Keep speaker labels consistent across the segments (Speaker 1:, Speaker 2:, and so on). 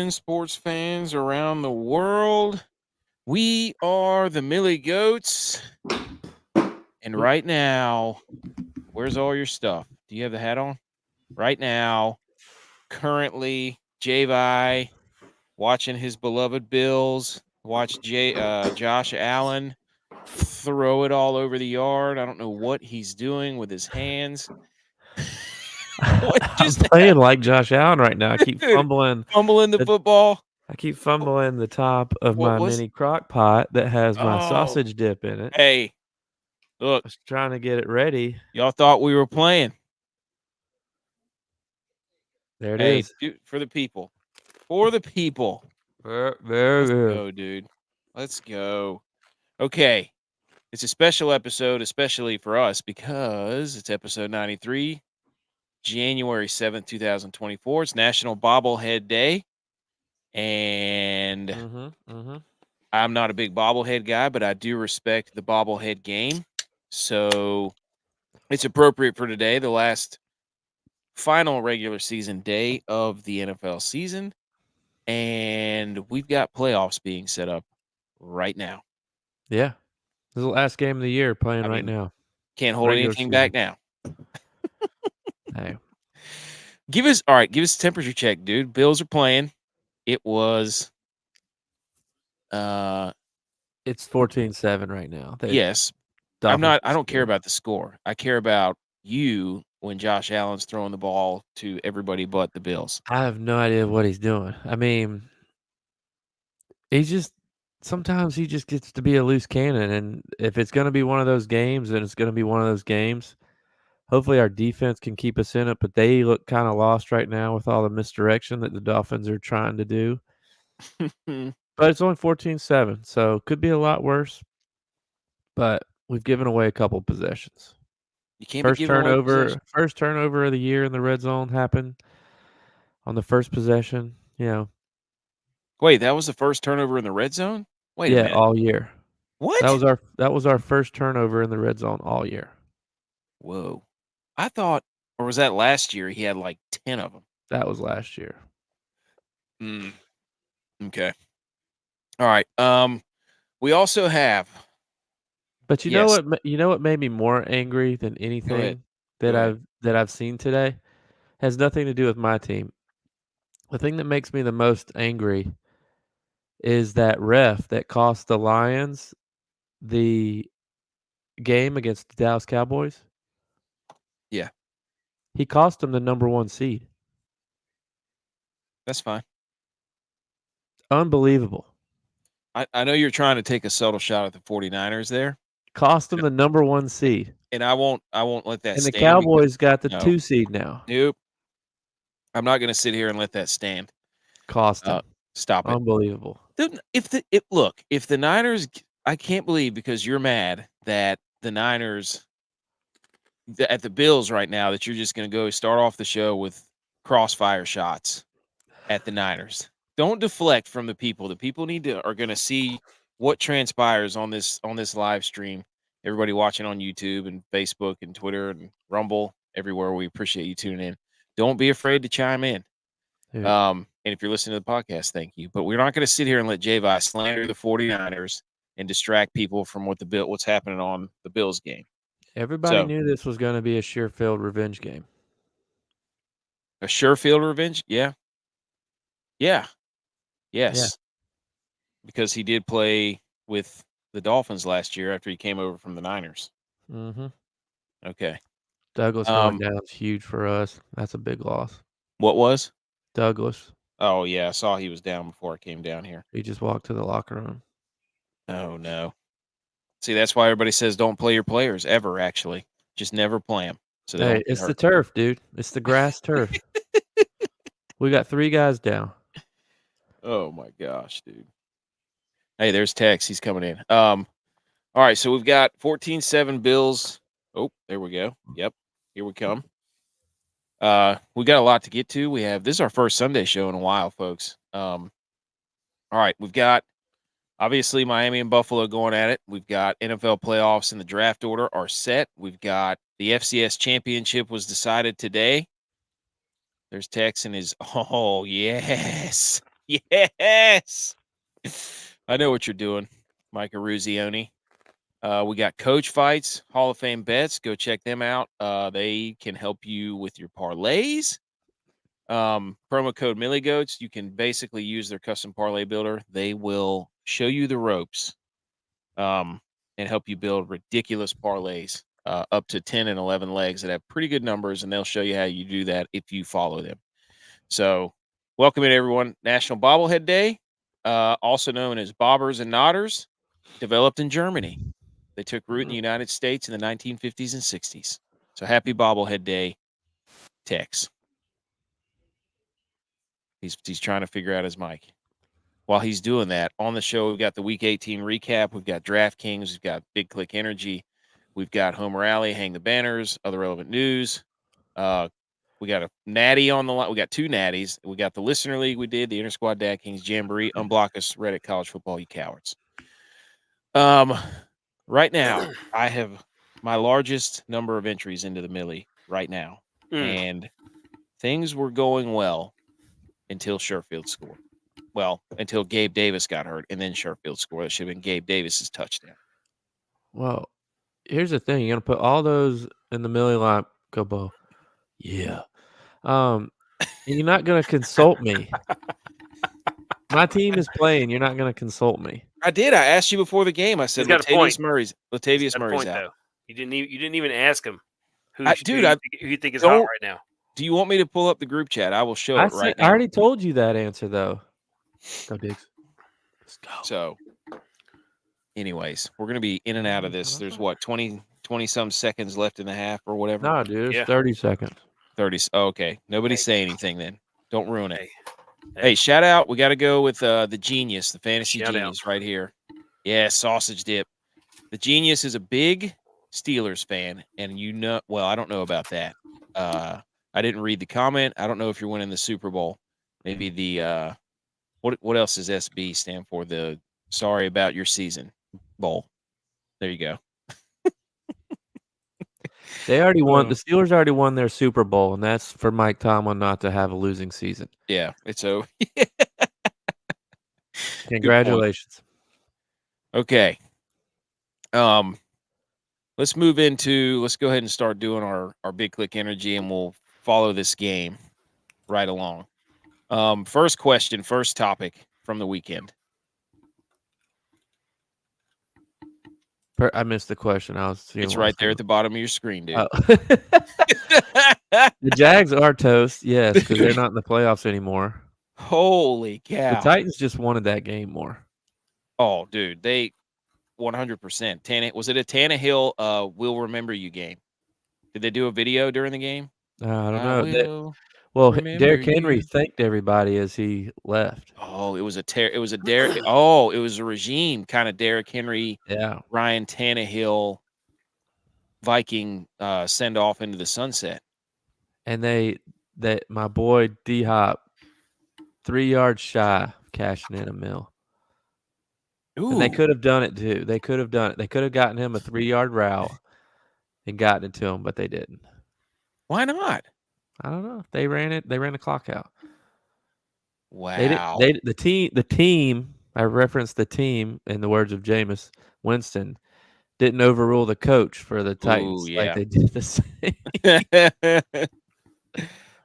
Speaker 1: and sports fans around the world. We are the Milly Goats. And right now, where's all your stuff? Do you have the hat on? Right now, currently, Javi watching his beloved Bills, watch Josh Allen throw it all over the yard. I don't know what he's doing with his hands.
Speaker 2: I'm playing like Josh Allen right now. I keep fumbling
Speaker 1: the football.
Speaker 2: I keep fumbling the top of my mini crock pot that has my sausage dip in it.
Speaker 1: Hey, look.
Speaker 2: I was trying to get it ready.
Speaker 1: Y'all thought we were playing.
Speaker 2: There it is.
Speaker 1: Dude, for the people. For the people.
Speaker 2: Let's
Speaker 1: go, dude. Let's go. Okay. It's a special episode, especially for us, because it's episode 93, January 7th, 2024. It's National Bobble Head Day. And I'm not a big bobblehead guy, but I do respect the bobblehead game. So it's appropriate for today, the last final regular season day of the NFL season. And we've got playoffs being set up right now.
Speaker 2: Yeah. This is the last game of the year playing right now.
Speaker 1: Can't hold anything back now.
Speaker 2: Hey.
Speaker 1: Give us a temperature check, dude. Bills are playing. It was
Speaker 2: it's 14-7 right now.
Speaker 1: Yes. I don't care about the score. I care about you when Josh Allen's throwing the ball to everybody but the Bills.
Speaker 2: I have no idea what he's doing. I mean, sometimes he just gets to be a loose cannon, and if it's going to be one of those games, then it's going to be one of those games. Hopefully our defense can keep us in it, but they look kind of lost right now with all the misdirection that the Dolphins are trying to do. But it's only 14-7, so could be a lot worse. But we've given away a couple possessions.
Speaker 1: You can't be giving away possessions.
Speaker 2: First turnover of the year in the red zone happened on the first possession.
Speaker 1: Wait, that was the first turnover in the red zone? Wait a minute.
Speaker 2: All year.
Speaker 1: What?
Speaker 2: That was our first turnover in the red zone all year.
Speaker 1: Whoa. I thought, or was that last year? He had like 10 of them.
Speaker 2: That was last year.
Speaker 1: Okay. All right. We also have.
Speaker 2: But you know what made me more angry than anything that I've seen today? Has nothing to do with my team. The thing that makes me the most angry is that ref that cost the Lions the game against the Dallas Cowboys.
Speaker 1: Yeah.
Speaker 2: He cost them the number 1 seed.
Speaker 1: That's fine.
Speaker 2: Unbelievable.
Speaker 1: I know you're trying to take a subtle shot at the 49ers there.
Speaker 2: Cost them the number 1 seed.
Speaker 1: And I won't let that stand.
Speaker 2: And the Cowboys got the 2 seed now.
Speaker 1: Nope. I'm not going to sit here and let that stand.
Speaker 2: Cost them.
Speaker 1: Stop it.
Speaker 2: Unbelievable.
Speaker 1: If the Niners, I can't believe, because you're mad that the Niners at the Bills right now, that you're just going to go start off the show with crossfire shots at the Niners. Don't deflect from the people. The people are going to see what transpires on this live stream. Everybody watching on YouTube and Facebook and Twitter and Rumble, everywhere. We appreciate you tuning in. Don't be afraid to chime in.
Speaker 2: Yeah.
Speaker 1: And if you're listening to the podcast, thank you. But we're not going to sit here and let Javi slander the 49ers and distract people from what's happening on the Bills game.
Speaker 2: Everybody knew this was going to be a sure-field revenge game.
Speaker 1: A sure-field revenge? Yeah. Yeah. Yes. Yeah. Because he did play with the Dolphins last year after he came over from the Niners.
Speaker 2: Mm-hmm.
Speaker 1: Okay.
Speaker 2: Douglas going down is huge for us. That's a big loss.
Speaker 1: What was?
Speaker 2: Douglas.
Speaker 1: Oh, yeah. I saw he was down before I came down here.
Speaker 2: He just walked to the locker room.
Speaker 1: Oh, no. See, that's why everybody says don't play your players ever, actually. Just never play them. So
Speaker 2: hey, it's the turf, dude. It's the grass turf. We got 3 guys down.
Speaker 1: Oh, my gosh, dude. Hey, there's Tex. He's coming in. All right, so we've got 14-7 Bills. Oh, there we go. Yep, here we come. We got a lot to get to. This is our first Sunday show in a while, folks. All right, we've got obviously Miami and Buffalo going at it. We've got NFL playoffs and the draft order are set. We've got the FCS championship was decided today. There's Tex and his, oh, yes. Yes. I know what you're doing, Micah Ruzioni. We got Coach Fights, Hall of Fame bets. Go check them out. They can help you with your parlays. Promo code MillyGoats. You can basically use their custom parlay builder. They will show you the ropes and help you build ridiculous parlays up to 10 and 11 legs that have pretty good numbers, and they'll show you how you do that if you follow them. So welcome in, everyone. National Bobble Head Day, also known as Bobbers and Nodders, developed in Germany. They took root in the United States in the 1950s and 60s. So happy Bobblehead Day, Tex. He's trying to figure out his mic. While he's doing that, on the show, we've got the Week 18 recap. We've got DraftKings. We've got Big Click Energy. We've got Home Rally, Hang the Banners, other relevant news. We got a natty on the line. We got two natties. We got the Listener League we did, the Intersquad Dad Kings Jamboree. Unblock us, Reddit College Football, you cowards. Right now, I have my largest number of entries into the Millie right now. And things were going well until Sherfield scored. Well, until Gabe Davis got hurt, and then Sherfield scored. It should have been Gabe Davis's touchdown.
Speaker 2: Well, here's the thing. You're going to put all those in the Millie line. Go, Bo. Yeah. And you're not going to consult me. My team is playing. You're not going to consult me.
Speaker 1: I did. I asked you before the game. I said Latavius Murray's out.
Speaker 3: Though. You didn't even ask him who you think is hot right now.
Speaker 1: Do you want me to pull up the group chat? I will show it right now.
Speaker 2: I already told you that answer, though. Go, Diggs. Let's go.
Speaker 1: So, anyways, we're going to be in and out of this. There's, 20-some seconds left in the half or whatever?
Speaker 2: No, dude. It's 30 seconds.
Speaker 1: 30. Oh, okay. Nobody say anything then. Don't ruin it. Hey, shout out. We got to go with the genius, the fantasy genius right here. Yeah, sausage dip. The genius is a big Steelers fan, and I don't know about that. I didn't read the comment. I don't know if you're winning the Super Bowl. Maybe the what else does SB stand for? The sorry about your season bowl. There you go.
Speaker 2: They already won. The Steelers already won their Super Bowl, and that's for Mike Tomlin not to have a losing season.
Speaker 1: Yeah, it's over.
Speaker 2: Congratulations.
Speaker 1: Okay. Let's go ahead and start doing our Big Click Energy, and we'll follow this game right along. First question, first topic from the weekend.
Speaker 2: I missed the question.
Speaker 1: It's right there at the bottom of your screen, dude.
Speaker 2: Oh. The Jags are toast, yes, because they're not in the playoffs anymore.
Speaker 1: Holy cow.
Speaker 2: The Titans just wanted that game more.
Speaker 1: Oh, dude, they 100%. Was it a Tannehill we'll remember you game? Did they do a video during the game?
Speaker 2: I don't know. Derrick Henry thanked everybody as he left.
Speaker 1: Oh, it was a regime kind of Derrick Henry, Ryan Tannehill, Viking send off into the sunset.
Speaker 2: And my boy D Hop, 3 yards shy of cashing in $1 million.
Speaker 1: Ooh.
Speaker 2: And they could have done it too. They could have done it. They could have gotten him a 3-yard route and gotten it to him, but they didn't.
Speaker 1: Why not?
Speaker 2: I don't know. They ran it. They ran the clock out.
Speaker 1: Wow.
Speaker 2: The team. I referenced the team in the words of Jameis Winston. Didn't overrule the coach for the Titans like they did the same.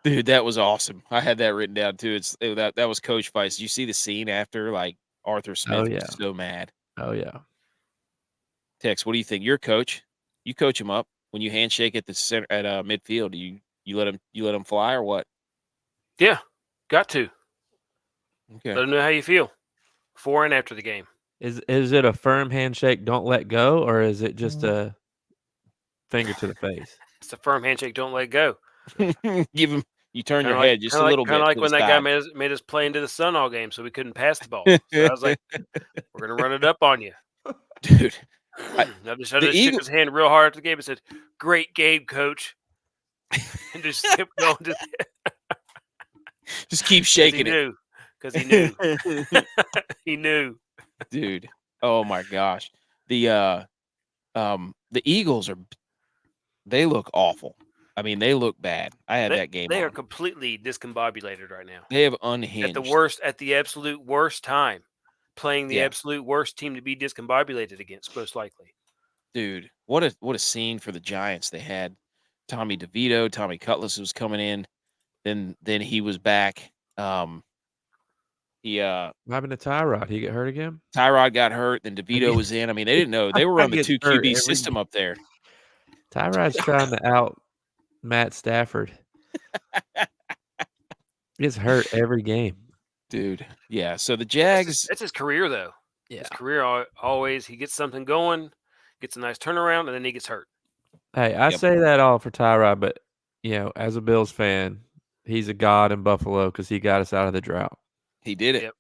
Speaker 1: Dude, that was awesome. I had that written down too. That was Coach Fice. Did you see the scene after Arthur Smith was so mad?
Speaker 2: Oh yeah.
Speaker 1: Tex, what do you think? You're a coach. You coach him up when you handshake at the center at midfield. You let him fly or what?
Speaker 3: Yeah, got to.
Speaker 1: Okay.
Speaker 3: Let him know how you feel before and after the game.
Speaker 2: Is it a firm handshake, don't let go, or is it just a finger to the face?
Speaker 3: It's a firm handshake, don't let go.
Speaker 1: Give him. You turn your head just a little bit.
Speaker 3: Kind of like when that guy made us play into the sun all game, so we couldn't pass the ball. So I was like, "We're gonna run it up on you,
Speaker 1: dude."
Speaker 3: I just shook his hand real hard after the game and said, "Great game, coach," and just kept going.
Speaker 1: Just keep shaking it
Speaker 3: because he knew. He knew,
Speaker 1: dude. Oh my gosh, the Eagles they look awful. I mean, they look bad. I had that game
Speaker 3: They
Speaker 1: on.
Speaker 3: are completely discombobulated right now.
Speaker 1: They have unhinged.
Speaker 3: At the absolute worst time. Playing the absolute worst team to be discombobulated against, most likely.
Speaker 1: Dude, what a scene for the Giants. They had Tommy DeVito, Tommy Cutlass was coming in. Then he was back.
Speaker 2: What happened to Tyrod? He get hurt again?
Speaker 1: Tyrod got hurt. Then DeVito was in. I mean, they didn't know. They were on the 2 QB system up there.
Speaker 2: Tyrod's trying to out Matt Stafford. Gets hurt every game.
Speaker 1: Dude, yeah. So the Jags.
Speaker 3: That's his career, though.
Speaker 2: Yeah.
Speaker 3: His career always, he gets something going, gets a nice turnaround, and then he gets hurt.
Speaker 2: Hey, I say that all for Tyrod, but, as a Bills fan, he's a god in Buffalo because he got us out of the drought.
Speaker 1: He did it.
Speaker 3: Yep.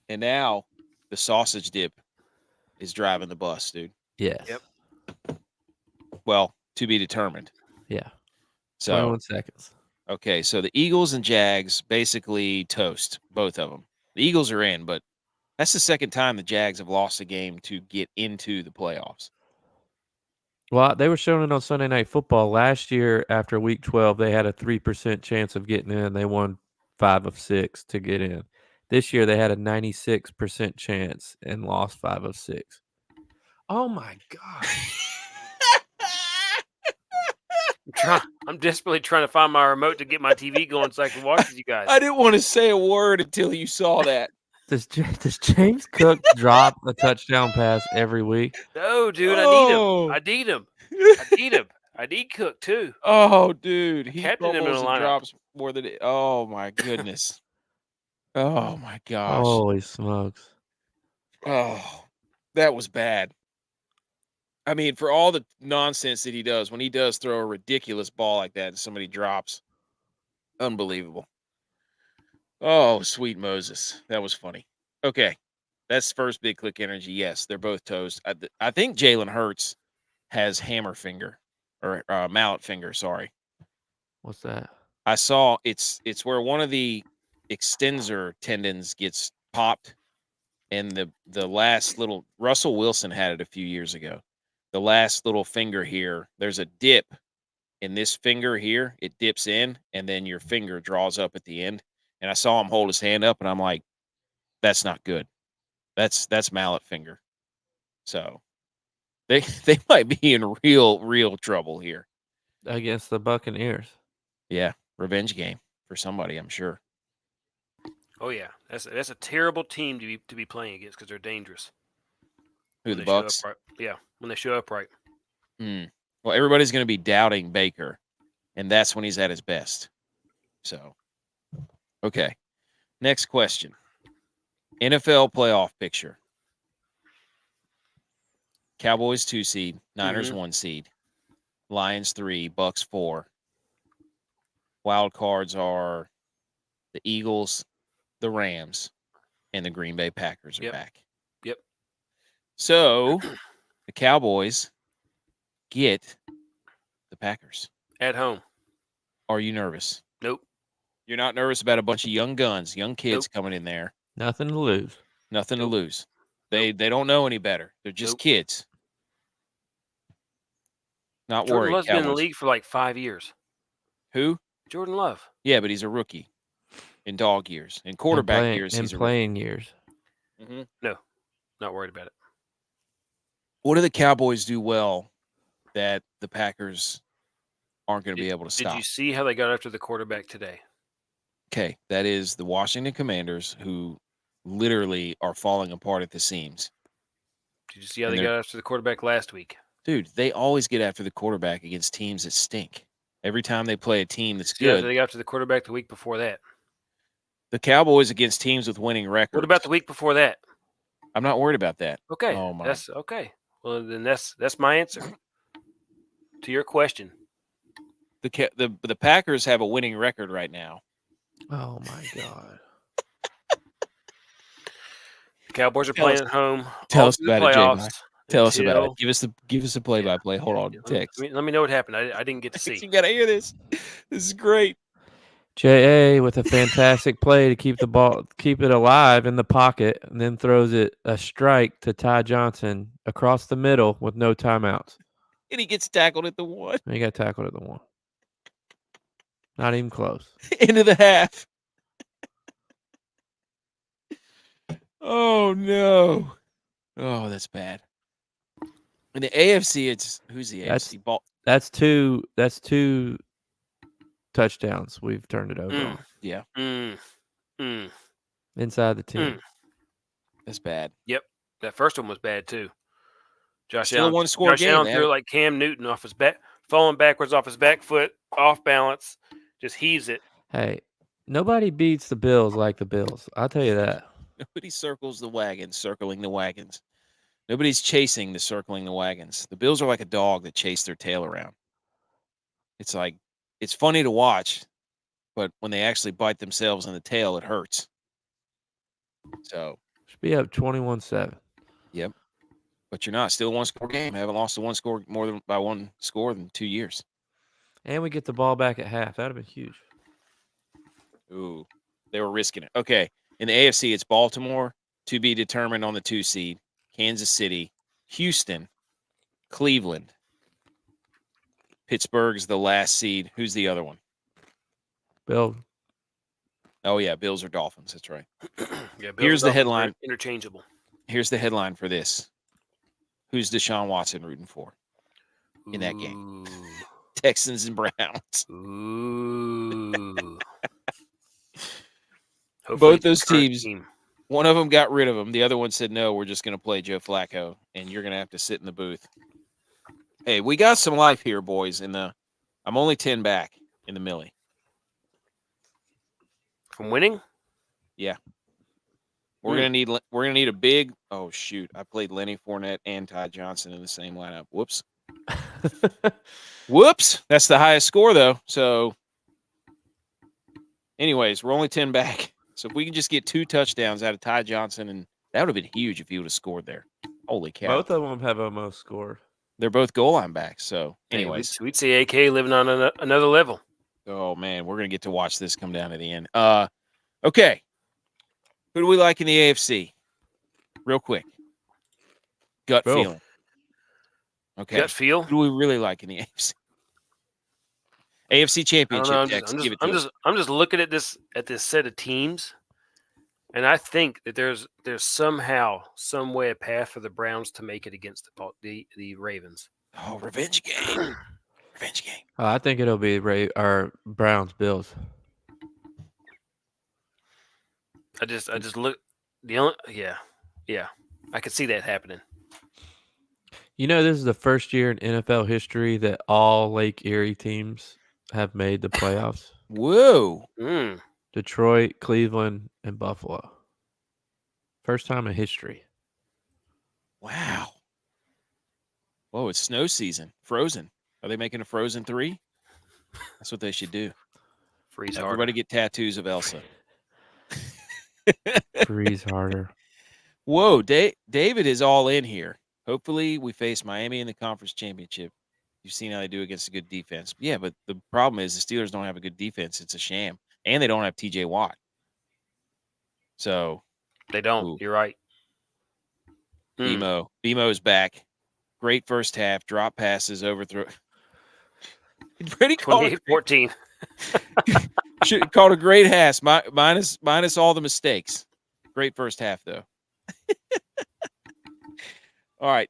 Speaker 1: And now the sausage dip is driving the bus, dude.
Speaker 2: Yes.
Speaker 3: Yep.
Speaker 1: Well, to be determined.
Speaker 2: Yeah.
Speaker 1: So
Speaker 2: 21 seconds.
Speaker 1: Okay, so the Eagles and Jags basically toast, both of them. The Eagles are in, but that's the second time the Jags have lost a game to get into the playoffs.
Speaker 2: Well, they were showing it on Sunday Night Football. Last year, after Week 12, they had a 3% chance of getting in. They won 5 of 6 to get in. This year, they had a 96% chance and lost 5 of 6. Oh, my God.
Speaker 3: I'm desperately trying to find my remote to get my TV going so I can watch with you guys.
Speaker 1: I didn't want to say a word until you saw that.
Speaker 2: Does James Cook drop a touchdown pass every week?
Speaker 3: No, dude, I need him. I need Cook too.
Speaker 1: Oh, dude, he
Speaker 3: captain him in the lineup.
Speaker 1: Drops more than it. Oh my goodness. Oh my gosh.
Speaker 2: Holy smokes.
Speaker 1: Oh, that was bad. I mean, for all the nonsense that he does, when he does throw a ridiculous ball like that and somebody drops, unbelievable. Oh, sweet Moses. That was funny. Okay. That's first big click energy. Yes, they're both toast. I think Jalen Hurts has hammer finger or mallet finger. Sorry.
Speaker 2: What's that?
Speaker 1: I saw it's where one of the extensor tendons gets popped, and the last little Russell Wilson had it a few years ago. The last little finger here, there's a dip in this finger here. It dips in, and then your finger draws up at the end. And I saw him hold his hand up, and I'm like, that's not good. That's mallet finger. So they might be in real trouble here
Speaker 2: against the Buccaneers.
Speaker 1: Yeah, revenge game for somebody, I'm sure.
Speaker 3: Oh yeah, that's a terrible team to be playing against because they're dangerous.
Speaker 1: Who, the Bucs?
Speaker 3: Yeah, when they show up right.
Speaker 1: Well, everybody's going to be doubting Baker, and that's when he's at his best. So, okay. Next question. NFL playoff picture. Cowboys 2 seed, Niners 1 seed, Lions 3, Bucs 4. Wild cards are the Eagles, the Rams, and the Green Bay Packers are back.
Speaker 3: Yep.
Speaker 1: So the Cowboys get the Packers
Speaker 3: at home.
Speaker 1: Are you nervous?
Speaker 3: Nope.
Speaker 1: You're not nervous about a bunch of young guns, young kids coming in there.
Speaker 2: Nothing to lose.
Speaker 1: Nothing to lose. They don't know any better. They're just kids. Not
Speaker 3: Jordan
Speaker 1: worried.
Speaker 3: Love's been in the league for like 5 years.
Speaker 1: Who?
Speaker 3: Jordan Love.
Speaker 1: Yeah, but he's a rookie in dog years. In quarterback years, he's a
Speaker 2: playing years.
Speaker 1: Mm-hmm.
Speaker 3: No, not worried about it.
Speaker 1: What do the Cowboys do well that the Packers aren't going to be able to stop?
Speaker 3: Did you see how they got after the quarterback today?
Speaker 1: Okay, that is the Washington Commanders, who literally are falling apart at the seams.
Speaker 3: Did you see how they got after the quarterback last week?
Speaker 1: Dude, they always get after the quarterback against teams that stink. Every time they play a team that's good.
Speaker 3: They got after the quarterback the week before that.
Speaker 1: The Cowboys against teams with winning records.
Speaker 3: What about the week before that?
Speaker 1: I'm not worried about that.
Speaker 3: Okay.
Speaker 1: Oh my.
Speaker 3: That's okay. Well, then that's my answer to your question.
Speaker 1: The Packers have a winning record right now.
Speaker 2: Oh my God.
Speaker 3: The Cowboys are playing at home.
Speaker 1: Tell us about it, Jay. Tell us about it. Give us a play-by-play. Hold on, text.
Speaker 3: Let me know what happened. I didn't get to see.
Speaker 1: You got to hear this. This is great.
Speaker 2: J.A. with a fantastic play to keep the ball, keep it alive in the pocket, and then throws it a strike to Ty Johnson across the middle with no timeouts.
Speaker 1: And he gets tackled at the 1.
Speaker 2: He got tackled at the 1. Not even close.
Speaker 1: Into the half. Oh no. Oh, that's bad. In the AFC, it's who's the AFC?
Speaker 2: That's two touchdowns we've turned it over on.
Speaker 1: Yeah.
Speaker 2: Inside the 10.
Speaker 1: That's bad.
Speaker 3: Yep. That first one was bad too. Josh
Speaker 1: Still
Speaker 3: Allen,
Speaker 1: a one-score game.
Speaker 3: Allen threw like Cam Newton off his back, falling backwards off his back foot, off balance, just heaves it.
Speaker 2: Hey, nobody beats the Bills like the Bills. I'll tell you that.
Speaker 1: Nobody circles the wagons, circling the wagons. Nobody's chasing the circling the wagons. The Bills are like a dog that chased their tail around. It's like, it's funny to watch, but when they actually bite themselves in the tail, it hurts. So
Speaker 2: should be up 21-7.
Speaker 1: Yep. But you're not. Still a one-score game. I haven't lost a one score more than by one score than 2 years.
Speaker 2: And we get the ball back at half. That would have been huge.
Speaker 1: Ooh, they were risking it. Okay. In the AFC, it's Baltimore to be determined on the 2 seed, Kansas City, Houston, Cleveland, Pittsburgh's the last seed. Who's the other one?
Speaker 2: Bill.
Speaker 1: Oh, yeah, Bills or Dolphins. That's right.
Speaker 3: Yeah, Bills
Speaker 1: here's the headline.
Speaker 3: Interchangeable.
Speaker 1: Here's the headline for this. Who's Deshaun Watson rooting for in that game? Texans and Browns.
Speaker 3: Ooh.
Speaker 1: Both those teams, one of them got rid of him. The other one said, no, we're just going to play Joe Flacco, and you're going to have to sit in the booth. Hey, we got some life here, boys. I'm only 10 back in the Milly.
Speaker 3: From winning?
Speaker 1: Yeah. We're gonna need a big. Oh shoot! I played Lenny Fournette and Ty Johnson in the same lineup. Whoops. Whoops. That's the highest score though. So, anyways, we're only 10 back. So if we can just get 2 touchdowns out of Ty Johnson, and that would have been huge if he would have scored there. Holy cow!
Speaker 2: Both of them have almost scored.
Speaker 1: They're both goal line backs. So, anyways,
Speaker 3: we'd see AK living on another level.
Speaker 1: Oh man, we're gonna get to watch this come down to the end. Okay. Who do we like in the AFC? Real quick. Gut feeling. Okay.
Speaker 3: Gut feel?
Speaker 1: Who do we really like in the AFC? AFC Championship.
Speaker 3: I'm just looking at this set of teams, and I think that there's somehow, some way, a path for the Browns to make it against the Ravens.
Speaker 1: Oh, revenge game. Revenge game.
Speaker 2: I think it'll be Browns Bills.
Speaker 3: I just look I could see that happening.
Speaker 2: You know, this is the first year in NFL history that all Lake Erie teams have made the playoffs.
Speaker 1: Whoa.
Speaker 2: Detroit, Cleveland, and Buffalo. First time in history.
Speaker 1: Wow. Whoa, it's snow season. Frozen. Are they making a Frozen 3? That's what they should do.
Speaker 3: Freeze
Speaker 1: harder. Everybody get tattoos of Elsa.
Speaker 2: Freeze harder.
Speaker 1: Whoa, David is all in here. Hopefully we face Miami in the conference championship. You've seen how they do against a good defense. Yeah, but the problem is the Steelers don't have a good defense. It's a sham. And they don't have TJ Watt. So
Speaker 3: they don't. Ooh. You're right.
Speaker 1: BMO is back. Great first half. Drop passes, overthrow. Pretty
Speaker 3: 28-14.
Speaker 1: Should called a great half. Minus all the mistakes. Great first half though. All right.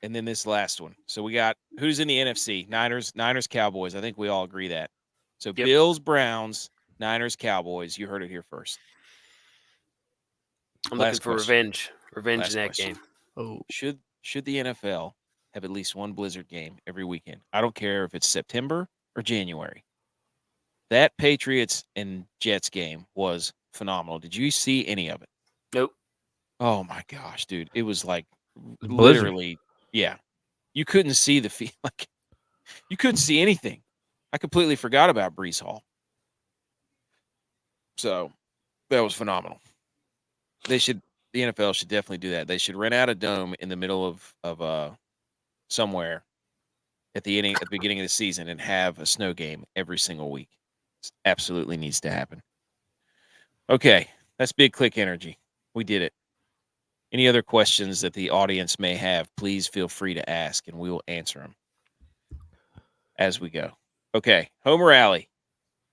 Speaker 1: And then this last one. So we got who's in the NFC? Niners, Cowboys. I think we all agree that. So yep. Bills, Browns, Niners, Cowboys. You heard it here first.
Speaker 3: I'm looking for revenge. Revenge in that game.
Speaker 1: Oh, should the NFL have at least one Blizzard game every weekend? I don't care if it's September or January. That Patriots and Jets game was phenomenal. Did you see any of it?
Speaker 3: Nope.
Speaker 1: Oh my gosh, dude! It was like
Speaker 2: Blizzard.
Speaker 1: Literally, yeah. You couldn't see the field. Like, you couldn't see anything. I completely forgot about Breece Hall. So that was phenomenal. The NFL should definitely do that. They should rent out a dome in the middle of somewhere at the beginning of the season and have a snow game every single week. It absolutely needs to happen. Okay, that's Big Click Energy. We did it. Any other questions that the audience may have, please feel free to ask, and we will answer them as we go. Okay, Homer Alley.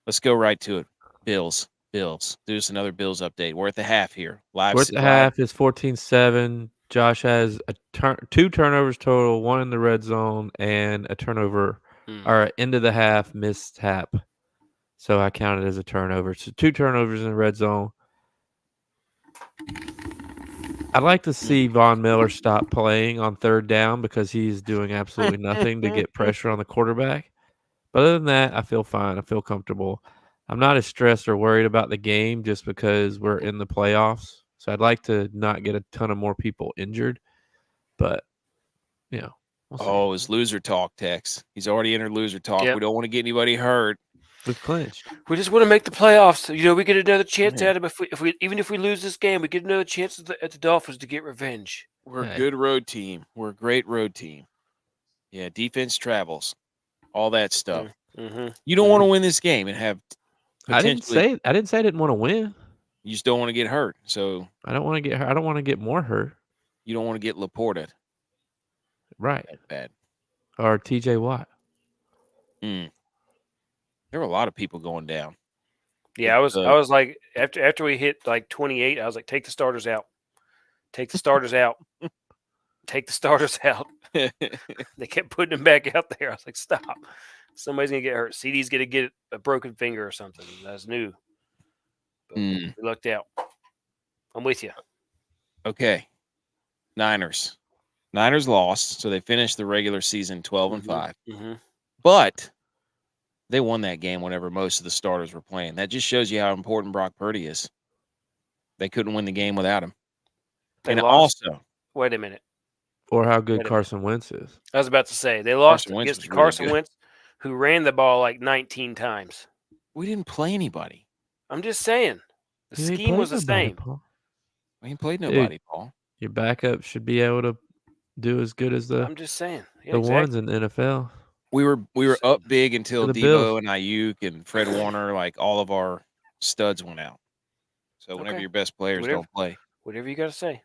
Speaker 1: Let's go right to it. Bills. Do us another Bills update. We're at the half here. Live.
Speaker 2: We're at the half. It's 14-7. Josh has two turnovers total, one in the red zone, and a turnover or into the half mishap. So I count it as a turnover. So 2 turnovers in the red zone. I'd like to see Von Miller stop playing on third down because he's doing absolutely nothing to get pressure on the quarterback. But other than that, I feel fine. I feel comfortable. I'm not as stressed or worried about the game just because we're in the playoffs. So I'd like to not get a ton of more people injured. But, we'll see.
Speaker 1: Oh, it's loser talk, Tex. He's already entered loser talk.
Speaker 3: Yep.
Speaker 1: We don't want to get anybody hurt.
Speaker 2: We've clinched.
Speaker 3: We just want to make the playoffs. We get another chance at them. Even if we lose this game, we get another chance at the Dolphins to get revenge.
Speaker 1: We're a good road team. We're a great road team. Yeah, defense travels, all that stuff.
Speaker 3: Mm-hmm.
Speaker 1: You don't want to win this game and have.
Speaker 2: I didn't say I didn't want to win.
Speaker 1: You just don't want to get hurt. So
Speaker 2: I don't want to get hurt. I don't want to get more hurt.
Speaker 1: You don't want to get Laporta.
Speaker 2: Right.
Speaker 1: Bad.
Speaker 2: Or TJ Watt.
Speaker 1: There were a lot of people going down.
Speaker 3: Yeah, I was like, after we hit like 28, I was like, take the starters out. Take the starters out. Take the starters out. They kept putting them back out there. I was like, stop. Somebody's going to get hurt. CD's going to get a broken finger or something. That's new. But we lucked out. I'm with you.
Speaker 1: Okay. Niners lost, so they finished the regular season 12-5. But they won that game whenever most of the starters were playing. That just shows you how important Brock Purdy is. They couldn't win the game without him.
Speaker 3: And also, wait a minute.
Speaker 2: Or how good Carson Wentz is.
Speaker 3: I was about to say, they lost against Carson Wentz, who ran the ball like 19 times.
Speaker 1: We didn't play anybody.
Speaker 3: I'm just saying. The scheme was the same.
Speaker 1: Paul. We ain't played nobody, Paul.
Speaker 2: Your backup should be able to do as good as
Speaker 3: I'm just saying.
Speaker 2: Yeah, the ones in the NFL.
Speaker 1: We were up big until Debo and Ayuk and Fred Warner, like all of our studs went out. So whenever your best players don't play.
Speaker 3: Whatever you got to say.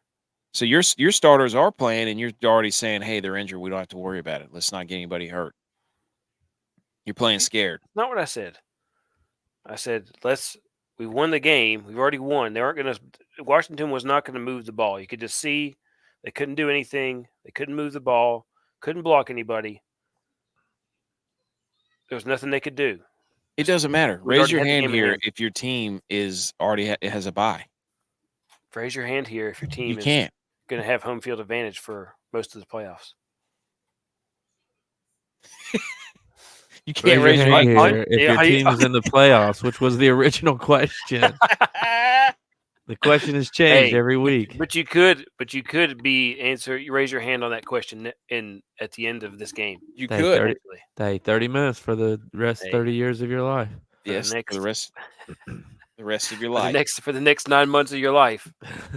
Speaker 1: So your starters are playing, and you're already saying, hey, they're injured. We don't have to worry about it. Let's not get anybody hurt. You're playing scared.
Speaker 3: Not what I said. I said, we won the game. We've already won. Washington was not going to move the ball. You could just see they couldn't do anything. They couldn't move the ball. Couldn't block anybody. There was nothing they could do.
Speaker 1: It doesn't matter. Raise your hand here if your team is already has a bye.
Speaker 3: Raise your hand here if your team is going to have home field advantage for most of the playoffs.
Speaker 1: You can't raise your hand
Speaker 2: here if your team is in the playoffs, which was the original question. The question has changed every week.
Speaker 3: But you could raise your hand on that question at the end of this game.
Speaker 1: You could.
Speaker 2: 30 minutes for the rest 30 years of your life.
Speaker 1: Yes, for the rest of your life.
Speaker 3: For the next 9 months of your life.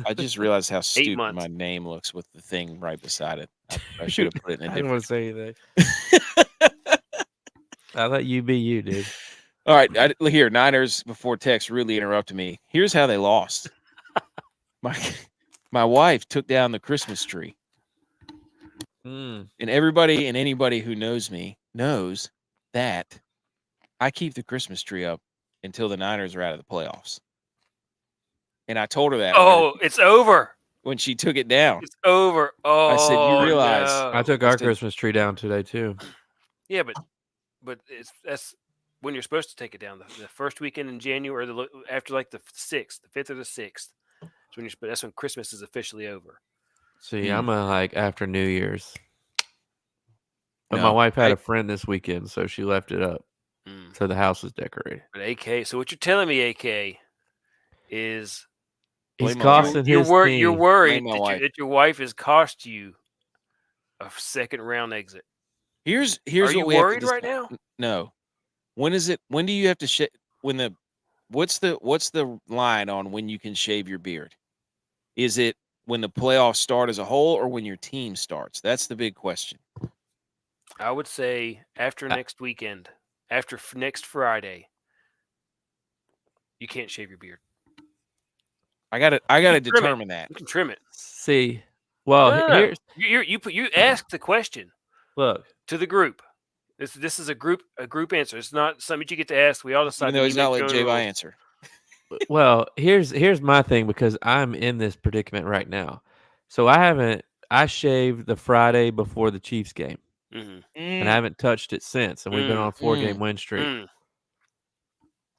Speaker 1: I just realized how stupid my name looks with the thing right beside it. I should have put it in a different.
Speaker 2: I didn't want to say anything. I'll let you be you, dude.
Speaker 1: All right, here, Niners, before Tex really interrupted me. Here's how they lost. My wife took down the Christmas tree. And everybody and anybody who knows me knows that I keep the Christmas tree up until the Niners are out of the playoffs. And I told her that.
Speaker 3: Oh, it's over.
Speaker 1: When she took it down.
Speaker 3: It's over. Oh,
Speaker 1: I said, you realize.
Speaker 3: No.
Speaker 2: I took our Christmas tree down today, too.
Speaker 3: Yeah, but that's when you're supposed to take it down. The first weekend in January, or after like the 6th, the 5th or the 6th. That's when Christmas is officially over.
Speaker 2: See, I'm after New Year's. But my wife had a friend this weekend, so she left it up. So the house was decorated.
Speaker 3: But AK, so what you're telling me, AK, is
Speaker 2: he's costing his team.
Speaker 3: You're worried that your wife has cost you a second round exit.
Speaker 1: Here's
Speaker 3: Are
Speaker 1: what
Speaker 3: you
Speaker 1: we
Speaker 3: worried
Speaker 1: have to
Speaker 3: right now?
Speaker 1: No. When is it? When do you have to what's the line on when you can shave your beard? Is it when the playoffs start as a whole or when your team starts? That's the big question.
Speaker 3: I would say after next weekend, after next Friday, you can't shave your beard.
Speaker 1: I gotta determine that.
Speaker 3: You can trim it.
Speaker 2: See, well, here's
Speaker 3: you asked the question.
Speaker 2: Look
Speaker 3: to the group. This is a group answer. It's not something you get to ask. We all decide.
Speaker 1: Even though he's not letting J-Bye answer.
Speaker 2: Well, here's my thing, because I'm in this predicament right now. So I shaved the Friday before the Chiefs game, and I haven't touched it since, and we've been on a 4-game win streak.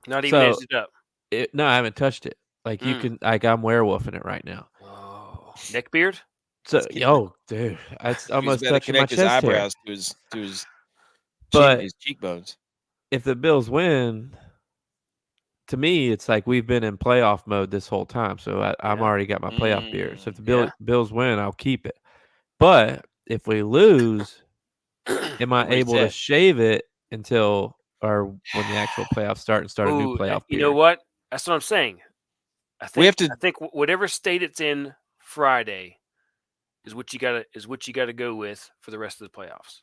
Speaker 3: Not even edged it up.
Speaker 2: No, I haven't touched it. Like you can, like I'm werewolfing it right now.
Speaker 3: Oh, neck beard.
Speaker 2: So, dude, it's almost touching my chest
Speaker 1: eyebrows
Speaker 2: hair.
Speaker 1: to his
Speaker 2: But
Speaker 1: his cheekbones.
Speaker 2: If the Bills win, to me, it's like we've been in playoff mode this whole time. So I'm already got my playoff beard. So if the Bills win, I'll keep it. But if we lose, am I able to shave it until or when the actual playoffs start and start a new playoff beard?
Speaker 3: You know what? That's what I'm saying. I think whatever state it's in Friday is what you gotta go with for the rest of the playoffs.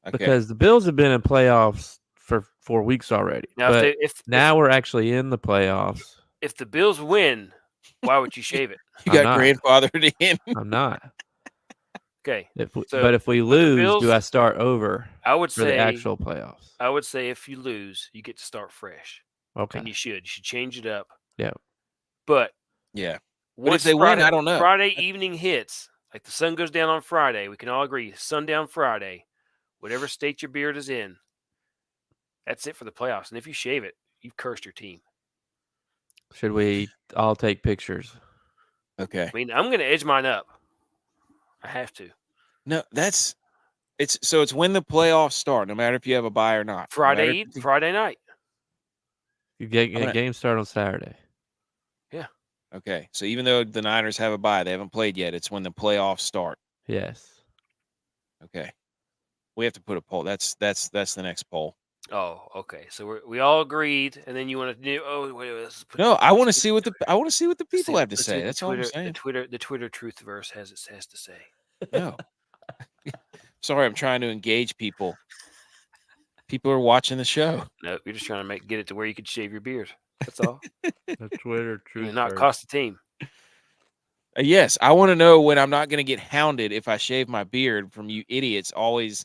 Speaker 2: Okay. Because the Bills have been in playoffs for 4 weeks already. Now, but now we're actually in the playoffs.
Speaker 3: If the Bills win, why would you shave it?
Speaker 1: You got grandfathered in.
Speaker 2: I'm not.
Speaker 3: Okay.
Speaker 2: But if we lose, Bills, do I start over?
Speaker 3: I would say
Speaker 2: the actual playoffs.
Speaker 3: I would say if you lose, you get to start fresh.
Speaker 2: Okay.
Speaker 3: And you should change it up.
Speaker 2: Yeah.
Speaker 3: But
Speaker 1: but if they win, I don't know.
Speaker 3: Friday evening hits, like the sun goes down on Friday. We can all agree, sundown Friday, whatever state your beard is in, that's it for the playoffs. And if you shave it, you've cursed your team.
Speaker 2: Should we all take pictures?
Speaker 1: Okay.
Speaker 3: I mean, I'm going to edge mine up. I have to.
Speaker 1: No, it's when the playoffs start, no matter if you have a bye or not.
Speaker 3: Friday night.
Speaker 2: You get game start on Saturday.
Speaker 3: Yeah.
Speaker 1: Okay. So even though the Niners have a bye, they haven't played yet. It's when the playoffs start.
Speaker 2: Yes.
Speaker 1: Okay. We have to put a poll. That's the next poll.
Speaker 3: Oh, okay. So we all agreed, and then you want to do? Oh, wait.
Speaker 1: No, I want to see what the people have to say. That's all I'm saying.
Speaker 3: The Twitter truthverse has to say.
Speaker 1: No. Sorry, I'm trying to engage people. People are watching the show.
Speaker 3: No, you're just trying to get it to where you can shave your beard. That's all.
Speaker 2: The Twitter truth.
Speaker 3: And not cost the team.
Speaker 1: Yes, I want to know when I'm not going to get hounded if I shave my beard from you idiots always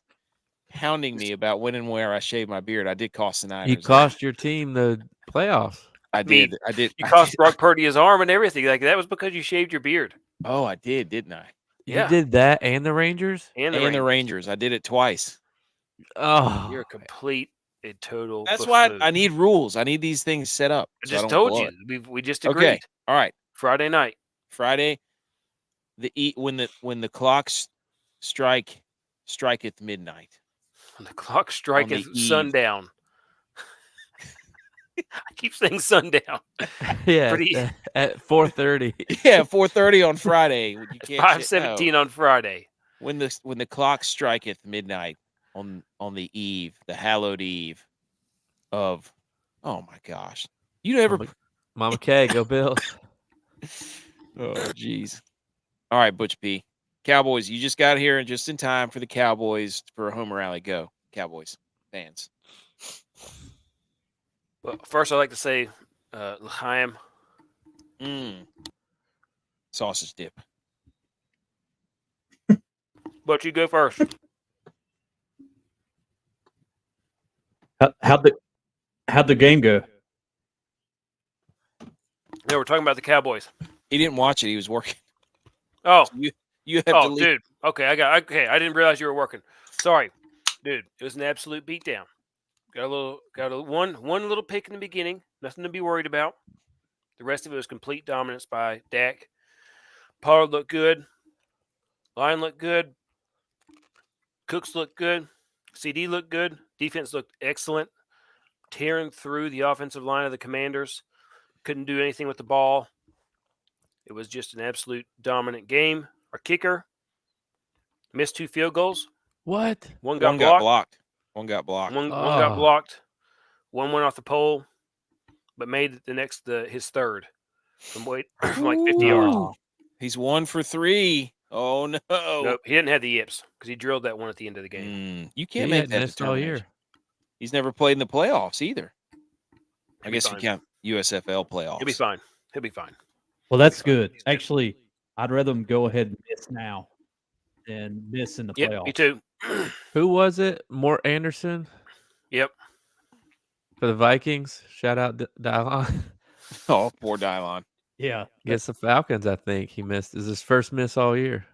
Speaker 1: hounding me about when and where I shave my beard. I did cost the Niners.
Speaker 2: You cost your team the playoffs.
Speaker 1: I did.
Speaker 3: You cost Brock Purdy his arm and everything. Like that was because you shaved your beard.
Speaker 1: Oh, I did, didn't I?
Speaker 2: You did that and the Rangers?
Speaker 3: And
Speaker 1: the Rangers. I did it twice.
Speaker 2: Oh.
Speaker 3: You're a complete and total
Speaker 1: That's
Speaker 3: buffoon.
Speaker 1: why I need rules. I need these things set up.
Speaker 3: I just told you. We just agreed.
Speaker 1: Okay. All right.
Speaker 3: Friday night.
Speaker 1: Friday. When the clocks striketh midnight.
Speaker 3: When the clock striketh sundown. I keep saying sundown.
Speaker 2: Yeah, at 4:30.
Speaker 1: Yeah, 4:30 on Friday. You can't
Speaker 3: 5:17 on Friday.
Speaker 1: When the clock striketh midnight on the eve, the hallowed eve of, oh my gosh, you never,
Speaker 2: Mama K, go Bills.
Speaker 1: Oh jeez. All right, Butch P. Cowboys, you just got here just in time for the Cowboys for a home rally. Go, Cowboys fans.
Speaker 3: Well, first, I'd like to say, L'chaim.
Speaker 1: Sausage dip.
Speaker 3: But you go first.
Speaker 4: How'd the game go?
Speaker 3: No, we're talking about the Cowboys.
Speaker 1: He didn't watch it. He was working.
Speaker 3: Oh,
Speaker 1: so you have to leave.
Speaker 3: Dude. Okay, I didn't realize you were working. Sorry, dude. It was an absolute beatdown. Got a one little pick in the beginning. Nothing to be worried about. The rest of it was complete dominance by Dak. Pollard looked good. Line looked good. Cooks looked good. CD looked good. Defense looked excellent. Tearing through the offensive line of the Commanders. Couldn't do anything with the ball. It was just an absolute dominant game. Our kicker missed 2 field goals.
Speaker 2: What?
Speaker 3: One got blocked.
Speaker 1: One got blocked.
Speaker 3: One got blocked. One went off the pole, but made his third from like 50 yards.
Speaker 1: He's 1 for 3. Oh no!
Speaker 3: Nope, he didn't have the yips because he drilled that one at the end of the game.
Speaker 1: You can't make that determination. All year. He's never played in the playoffs either. I guess you count USFL playoffs.
Speaker 3: He'll be fine.
Speaker 4: Well, that's good. Actually, I'd rather him go ahead and miss now than miss in the
Speaker 3: Yep,
Speaker 4: playoffs.
Speaker 3: me too.
Speaker 2: Who was it? Mort Anderson
Speaker 3: Yep.
Speaker 2: for the Vikings. Shout out DYLON.
Speaker 1: Oh, poor Dylon.
Speaker 4: Yeah.
Speaker 2: Against the Falcons, I think he missed. Is his first miss all year.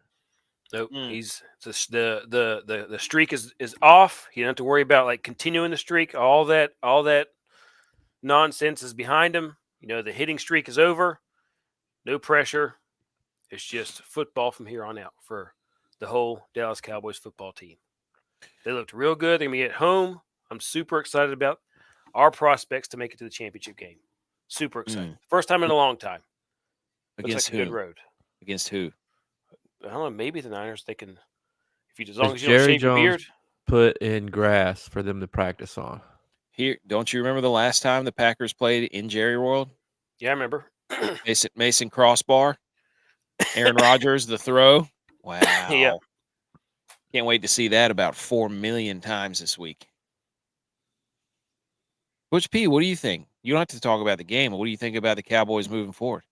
Speaker 3: Nope.
Speaker 1: Mm.
Speaker 3: He's the streak is off. You don't have to worry about like continuing the streak. All that nonsense is behind him. You know, the hitting streak is over. No pressure. It's just football from here on out for the whole Dallas Cowboys football team. They looked real good. They're gonna be at home. I'm super excited about our prospects to make it to the championship game. Super excited. First time in a long time. Looks
Speaker 1: Against
Speaker 3: like a
Speaker 1: who?
Speaker 3: good road.
Speaker 1: Against who?
Speaker 3: I don't know. Maybe the Niners. They can, as long as you
Speaker 2: Jerry
Speaker 3: don't shave your
Speaker 2: Jones
Speaker 3: beard.
Speaker 2: put in grass for them to practice on.
Speaker 1: Here, don't you remember the last time the Packers played in Jerry World?
Speaker 3: Yeah, I remember.
Speaker 1: Mason crossbar, Aaron Rodgers the throw. Wow.
Speaker 3: Yeah.
Speaker 1: Can't wait to see that about 4 million times this week. ButchP, what do you think? You don't have to talk about the game, but what do you think about the Cowboys moving forward?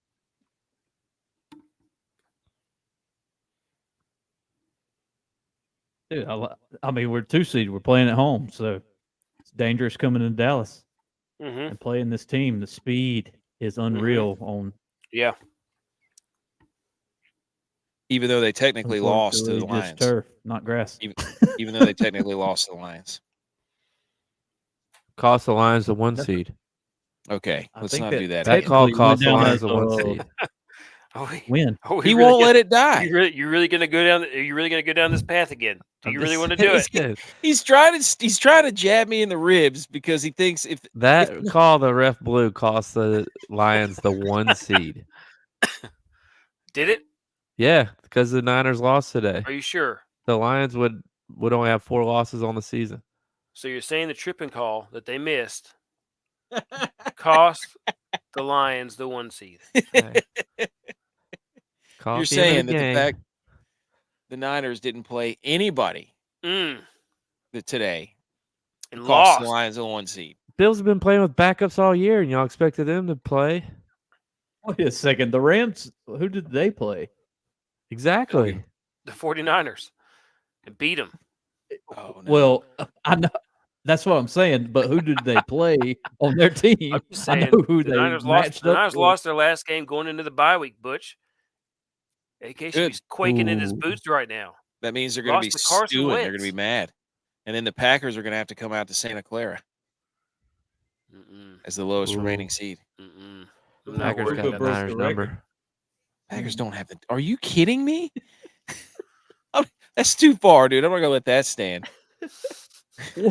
Speaker 4: Dude, I mean, we're 2 seed. We're playing at home, so it's dangerous coming into Dallas
Speaker 3: Mm-hmm.
Speaker 4: and playing this team. The speed is unreal on.
Speaker 3: Yeah.
Speaker 1: Even though they technically lost to the
Speaker 4: unfortunately,
Speaker 1: Lions.
Speaker 4: just turf, not grass.
Speaker 1: Even though they technically lost to the Lions.
Speaker 2: Cost the Lions the 1 seed.
Speaker 1: Okay,
Speaker 4: I
Speaker 1: let's
Speaker 4: think
Speaker 1: not
Speaker 4: that
Speaker 1: do that.
Speaker 2: That call
Speaker 4: technically
Speaker 2: cost
Speaker 4: went
Speaker 2: the
Speaker 4: down
Speaker 2: Lions
Speaker 4: as
Speaker 2: the 1
Speaker 4: a
Speaker 2: seed.
Speaker 4: win.
Speaker 1: He won't let it die.
Speaker 3: You really gonna go down? Are you really gonna go down this path again? Do
Speaker 2: I'm
Speaker 3: you really
Speaker 2: just
Speaker 3: want to do it?
Speaker 2: saying.
Speaker 1: He's trying to jab me in the ribs because he thinks if
Speaker 2: That call the ref blew cost the Lions the 1 seed.
Speaker 3: Did it?
Speaker 2: Yeah, because the Niners lost today.
Speaker 3: Are you sure?
Speaker 2: The Lions would only have 4 losses on the season.
Speaker 3: So you're saying the tripping call that they missed cost the Lions the 1 seed?
Speaker 2: Hey.
Speaker 1: you're saying that the fact the Niners didn't play anybody today
Speaker 3: And
Speaker 1: cost the
Speaker 3: lost.
Speaker 1: Lions a 1 seed.
Speaker 2: Bills have been playing with backups all year, and y'all expected them to play.
Speaker 4: Wait a second. The Rams, who did they play?
Speaker 2: Exactly.
Speaker 3: The 49ers and beat them.
Speaker 1: Oh, no.
Speaker 4: Well, I know that's what I'm saying, but who did they play on their team?
Speaker 3: I'm just
Speaker 4: I
Speaker 3: saying,
Speaker 4: know who
Speaker 3: the
Speaker 4: they
Speaker 3: Niners
Speaker 4: matched
Speaker 3: The
Speaker 4: up
Speaker 3: Niners
Speaker 4: with.
Speaker 3: lost their last game going into the bye week, Butch. AK should be quaking in his
Speaker 2: Ooh.
Speaker 3: boots right now.
Speaker 1: That means they're going to be
Speaker 3: Lost to Carson
Speaker 1: stewing. They're going to
Speaker 3: Wentz.
Speaker 1: be mad. And then the Packers are going to have to come out to Santa Clara as the lowest remaining seed.
Speaker 3: I'm
Speaker 2: The
Speaker 3: not
Speaker 2: Packers
Speaker 3: worried
Speaker 2: got
Speaker 3: about
Speaker 2: the
Speaker 4: broke
Speaker 3: that.
Speaker 2: Niners
Speaker 4: the record.
Speaker 2: number.
Speaker 1: Packers don't have the. Are you kidding me? That's too far, dude. I'm not going to let that stand.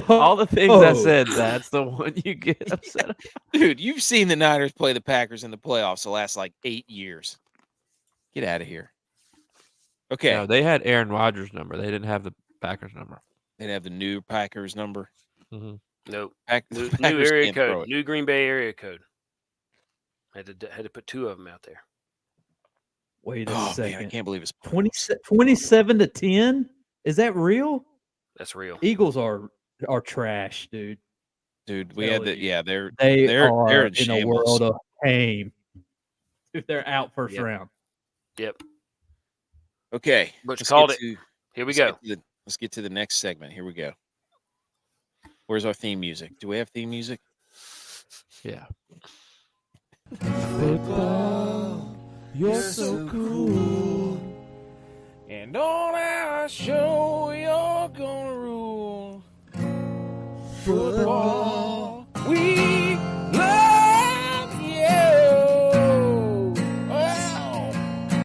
Speaker 2: All the things I
Speaker 4: Whoa.
Speaker 2: said, that's the one you get upset about.
Speaker 1: Dude, you've seen the Niners play the Packers in the playoffs the last like 8 years. Get out of here. Okay.
Speaker 2: No, they had Aaron Rodgers' number. They didn't have the Packers number.
Speaker 1: They'd have the new Packers number.
Speaker 3: Nope.
Speaker 1: The
Speaker 3: New
Speaker 1: Packers
Speaker 3: area
Speaker 1: can't throw
Speaker 3: code.
Speaker 1: it.
Speaker 3: New Green Bay area code. Had to put 2 of them out there.
Speaker 4: Wait a
Speaker 1: Oh, man,
Speaker 4: second.
Speaker 1: I can't believe it's
Speaker 4: 27-10? Is that real?
Speaker 3: That's real.
Speaker 4: Eagles are trash, dude.
Speaker 1: dude. We had
Speaker 4: telling
Speaker 1: the
Speaker 4: you.
Speaker 1: they're
Speaker 4: They're
Speaker 1: in
Speaker 4: in a
Speaker 1: shambles.
Speaker 4: world of pain. If they're out first
Speaker 3: Yep.
Speaker 4: round.
Speaker 3: Yep.
Speaker 1: Okay.
Speaker 3: Butch
Speaker 1: let's
Speaker 3: called
Speaker 1: get
Speaker 3: it.
Speaker 1: to-
Speaker 3: Here we
Speaker 1: let's
Speaker 3: go.
Speaker 1: get to let's get to the next segment. Here we go. Where's our theme music? Do we have theme music?
Speaker 2: Yeah. Football, you're so cool.
Speaker 1: And on our show, you're gonna rule. Football, we love you. Wow.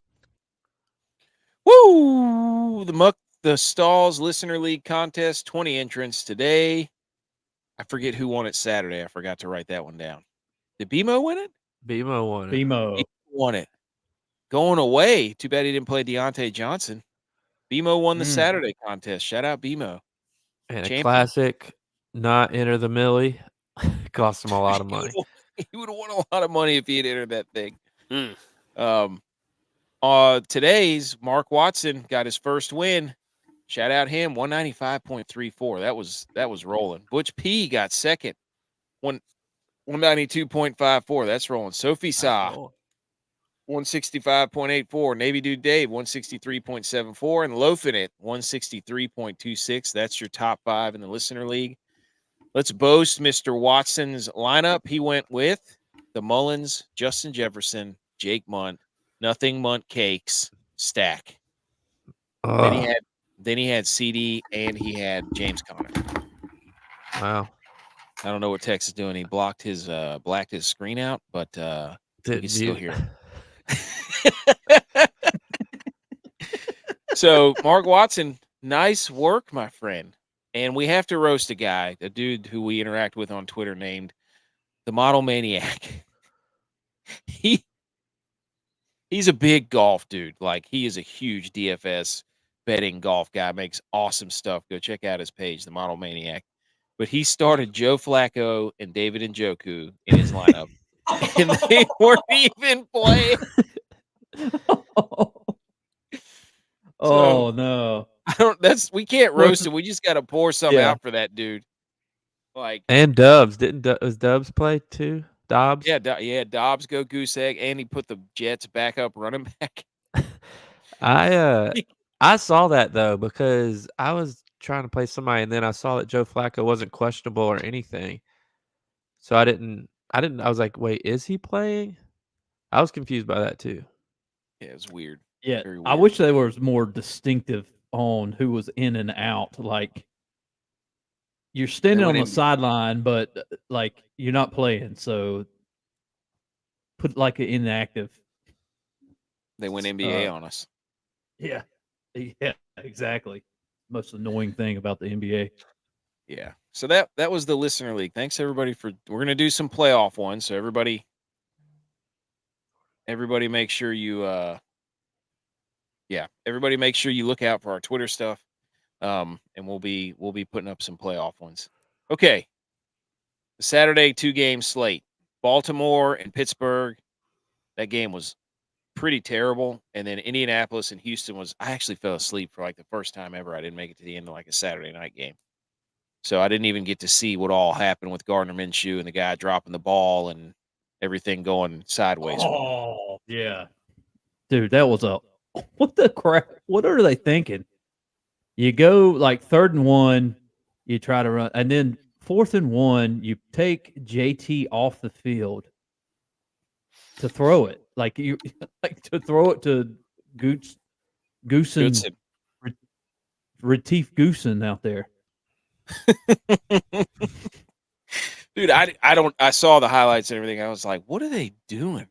Speaker 1: Woo! The Stalls Listener League contest, 20 entrants today. I forget who won it Saturday. I forgot to write that one down. Did BMO win it?
Speaker 2: BMO won it.
Speaker 4: BMO.
Speaker 1: He won it. Going away. Too bad he didn't play Deontay Johnson. BMO won the Saturday contest. Shout out BMO.
Speaker 2: And
Speaker 1: Champion.
Speaker 2: a classic, not enter the Millie. Cost him a lot of money.
Speaker 1: He would have won a lot of money if he had entered that thing.
Speaker 3: Mm.
Speaker 1: Today's Mark Watson got his first win. Shout out him, 195.34. That was rolling. Butch P got second, 192.54. That's rolling. Sophie Sa 165.84. Navy Dude Dave, 163.74. And loafing it, 163.26. That's your top 5 in the listener league. Let's boast Mr. Watson's lineup. He went with the Mullins, Justin Jefferson, Jake Munt, Nothing Munt Cakes, stack. Then he had CD and he had James Conner.
Speaker 2: Wow.
Speaker 1: I don't know what Tex is doing. He blacked his screen out, but we can still hear him. So, Mark Watson, nice work, my friend. And we have to roast a guy, a dude who we interact with on Twitter named the Model Maniac. He's a big golf dude. Like, he is a huge DFS betting golf guy, makes awesome stuff. Go check out his page, the Model Maniac. But he started Joe Flacco and David Njoku in his lineup. And they weren't even playing.
Speaker 4: Oh no.
Speaker 1: We can't roast him. We just gotta pour some out for that dude. Like,
Speaker 2: and Dubs. Was Dubs play too? Dobbs?
Speaker 1: Yeah, Dobbs go goose egg, and he put the Jets back up running back.
Speaker 2: I saw that though, because I was trying to play somebody, and then I saw that Joe Flacco wasn't questionable or anything. So I was like, wait, is he playing? I was confused by that too.
Speaker 1: Yeah, it was weird.
Speaker 4: Yeah,
Speaker 1: Very weird.
Speaker 4: I wish they were more distinctive on who was in and out. Like, you're standing on the sideline, but like you're not playing. So put like an inactive.
Speaker 1: They went NBA on us.
Speaker 4: Yeah, exactly. Most annoying thing about the NBA.
Speaker 1: Yeah. So that was the listener league. Thanks everybody we're gonna do some playoff ones. So everybody make sure you everybody make sure you look out for our Twitter stuff. And we'll be putting up some playoff ones. Okay. The Saturday 2-game slate. Baltimore and Pittsburgh. That game was pretty terrible. And then Indianapolis and Houston I actually fell asleep for like the first time ever. I didn't make it to the end of like a Saturday night game. So I didn't even get to see what all happened with Gardner Minshew and the guy dropping the ball and everything going sideways.
Speaker 4: Oh, yeah. Dude, that was what the crap? What are they thinking? You go like 3rd and 1, you try to run, and then 4th and 1, you take JT off the field to throw it. Like to throw it to Goosen. Retief Goosen out there.
Speaker 1: Dude, I saw the highlights and everything. I was like, what are they doing?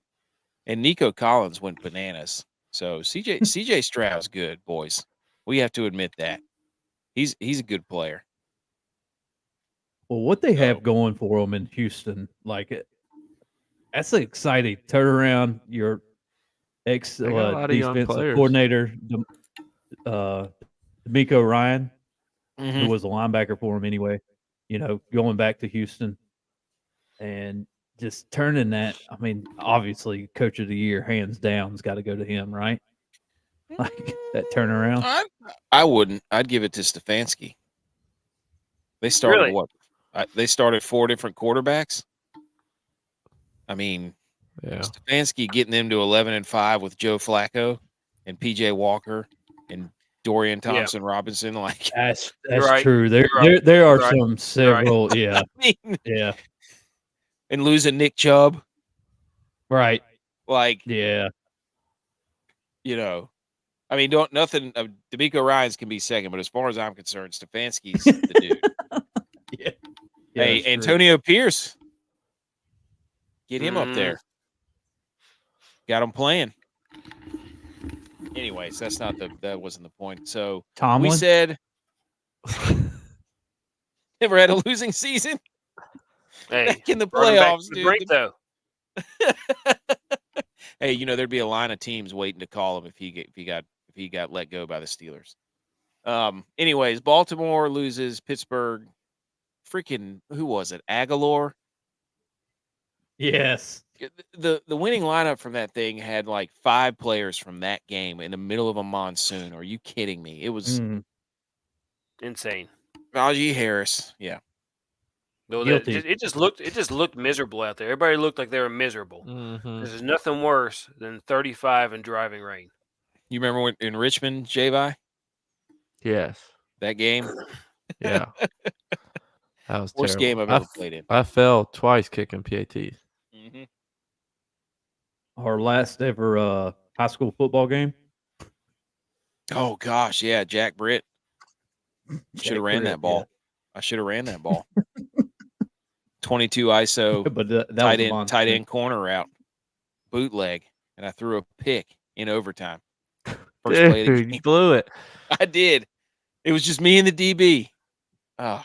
Speaker 1: And Nico Collins went bananas. So CJ Stroud's good, boys. We have to admit that. He's a good player.
Speaker 4: Well, what they have going for them in Houston, like that's an exciting turnaround. Your defensive coordinator, D'Amico Ryan, who was a linebacker for him anyway, going back to Houston and just turning that. I mean, obviously, coach of the year, hands down, has got to go to him, right? Like that turnaround.
Speaker 1: I wouldn't. I'd give it to Stefanski. They started what? They started 4 different quarterbacks. I mean, Stefanski getting them to 11-5 with Joe Flacco and PJ Walker and Dorian Thompson Robinson. Like
Speaker 4: that's true. There are some several.
Speaker 1: Right.
Speaker 4: Yeah.
Speaker 1: I mean,
Speaker 4: yeah.
Speaker 1: And losing Nick Chubb.
Speaker 4: Right.
Speaker 1: Like,
Speaker 4: yeah.
Speaker 1: I mean, D'Amico Ryans can be second, but as far as I'm concerned, Stefanski's the dude.
Speaker 4: Yeah.
Speaker 1: Hey, Antonio Pierce. Get him up there. Got him playing. Anyways, that wasn't the point. So
Speaker 4: Tomlin?
Speaker 1: We said never had a losing season.
Speaker 3: Hey,
Speaker 1: back in the playoffs, dude.
Speaker 3: Break, though.
Speaker 1: Hey, there'd be a line of teams waiting to call him if he got let go by the Steelers. Anyways, Baltimore loses. Pittsburgh. Freaking who was it? Aguilar.
Speaker 4: Yes.
Speaker 1: The winning lineup from that thing had like 5 players from that game in the middle of a monsoon. Are you kidding me? It was
Speaker 3: insane.
Speaker 1: Najee Harris, yeah.
Speaker 3: No,
Speaker 4: Guilty.
Speaker 3: it just looked miserable out there. Everybody looked like they were miserable.
Speaker 2: Mm-hmm.
Speaker 3: There's nothing worse than 35 and driving rain.
Speaker 1: You remember when, in Richmond, J-Vi,
Speaker 2: Yes.
Speaker 1: that game?
Speaker 2: Yeah. That was
Speaker 1: Worst game
Speaker 2: terrible.
Speaker 1: I've ever played in.
Speaker 2: I fell twice kicking PATs.
Speaker 1: Mm-hmm.
Speaker 4: Our last ever high school football game.
Speaker 1: Oh gosh, yeah, Jack Britt. Should have ran
Speaker 4: Britt,
Speaker 1: that ball. I should have ran that ball. 22 ISO
Speaker 4: But that was
Speaker 1: tight
Speaker 4: a
Speaker 1: end
Speaker 4: monster.
Speaker 1: corner route, bootleg, and I threw a pick in overtime. First
Speaker 2: Dude,
Speaker 1: play of the
Speaker 2: you
Speaker 1: game.
Speaker 2: blew it.
Speaker 1: I did. It was just me and the DB. Oh.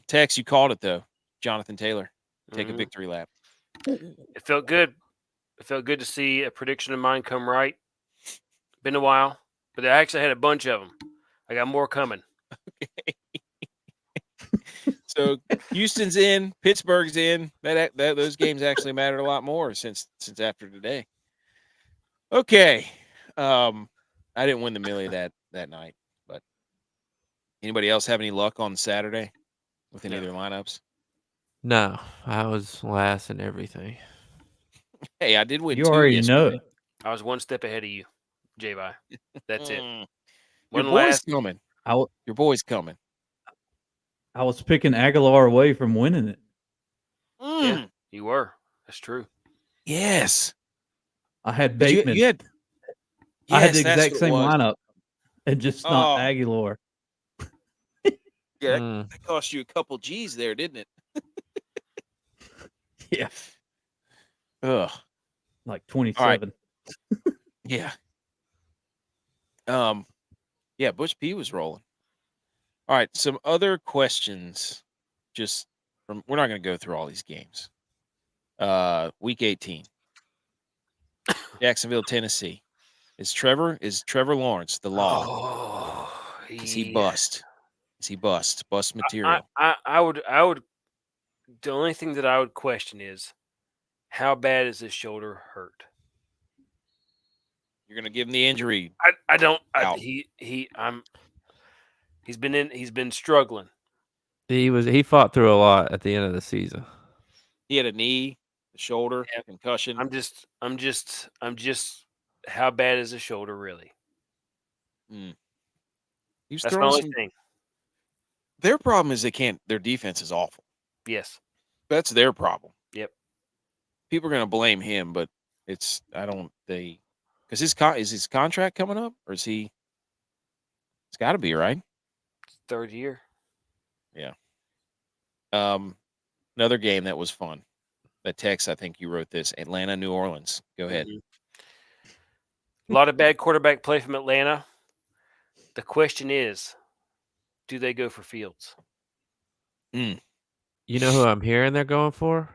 Speaker 1: Tex, you called it though. Jonathan Taylor, take a victory lap.
Speaker 3: It felt good. It felt good to see a prediction of mine come right. Been a while, but I actually had a bunch of them. I got more coming.
Speaker 1: So Houston's in, Pittsburgh's in. That those games actually mattered a lot more since after today. Okay, I didn't win the Milly that night, but anybody else have any luck on Saturday with any of their lineups?
Speaker 2: No, I was last in everything.
Speaker 1: Hey, I did win.
Speaker 4: You
Speaker 1: two
Speaker 4: already
Speaker 1: yesterday.
Speaker 4: know.
Speaker 3: I was one step ahead of you, J-Vi. That's it.
Speaker 1: Your
Speaker 3: One
Speaker 1: boy's
Speaker 3: last.
Speaker 1: coming.
Speaker 4: I
Speaker 1: Your boy's coming.
Speaker 4: was picking Aguilar away from winning it.
Speaker 3: Yeah, you were. That's true.
Speaker 1: Yes.
Speaker 4: I had
Speaker 1: But
Speaker 4: Bateman.
Speaker 1: you had,
Speaker 4: I had the
Speaker 1: yes, that's
Speaker 4: exact
Speaker 1: what it
Speaker 4: same
Speaker 1: was.
Speaker 4: lineup, and just not
Speaker 1: Oh.
Speaker 4: Aguilar.
Speaker 1: Yeah,
Speaker 2: Mm.
Speaker 1: that cost you a couple G's there, didn't it?
Speaker 4: Yeah,
Speaker 1: Ugh.
Speaker 4: like 27.
Speaker 1: Yeah. Yeah, ButchP was rolling. All right, some other questions. Just from we're not going to go through all these games. Week 18. Jacksonville, Tennessee. Is Trevor Lawrence the law?
Speaker 3: Oh,
Speaker 1: Is he bust? Is he bust? Bust material.
Speaker 3: I would. The only thing that I would question is how bad is his shoulder hurt?
Speaker 1: You're going to give him the injury.
Speaker 3: I don't.
Speaker 1: Out.
Speaker 3: He's been struggling.
Speaker 2: He fought through a lot at the end of the season.
Speaker 1: He had a knee, a shoulder,
Speaker 3: Yeah.
Speaker 1: concussion.
Speaker 3: I'm just. How bad is his shoulder really?
Speaker 1: He was
Speaker 3: That's my
Speaker 1: throwing
Speaker 3: only
Speaker 1: some.
Speaker 3: thing.
Speaker 1: Their problem is they can't. Their defense is awful.
Speaker 3: Yes.
Speaker 1: That's their problem.
Speaker 3: Yep.
Speaker 1: People are going to blame him, but because his contract coming up, or is he? It's got to be right.
Speaker 3: Third year.
Speaker 1: Yeah. Another game that was fun. That text, I think you wrote this. Atlanta, New Orleans. Go ahead.
Speaker 3: A lot of bad quarterback play from Atlanta. The question is, do they go for Fields?
Speaker 2: You know who I'm hearing they're going for?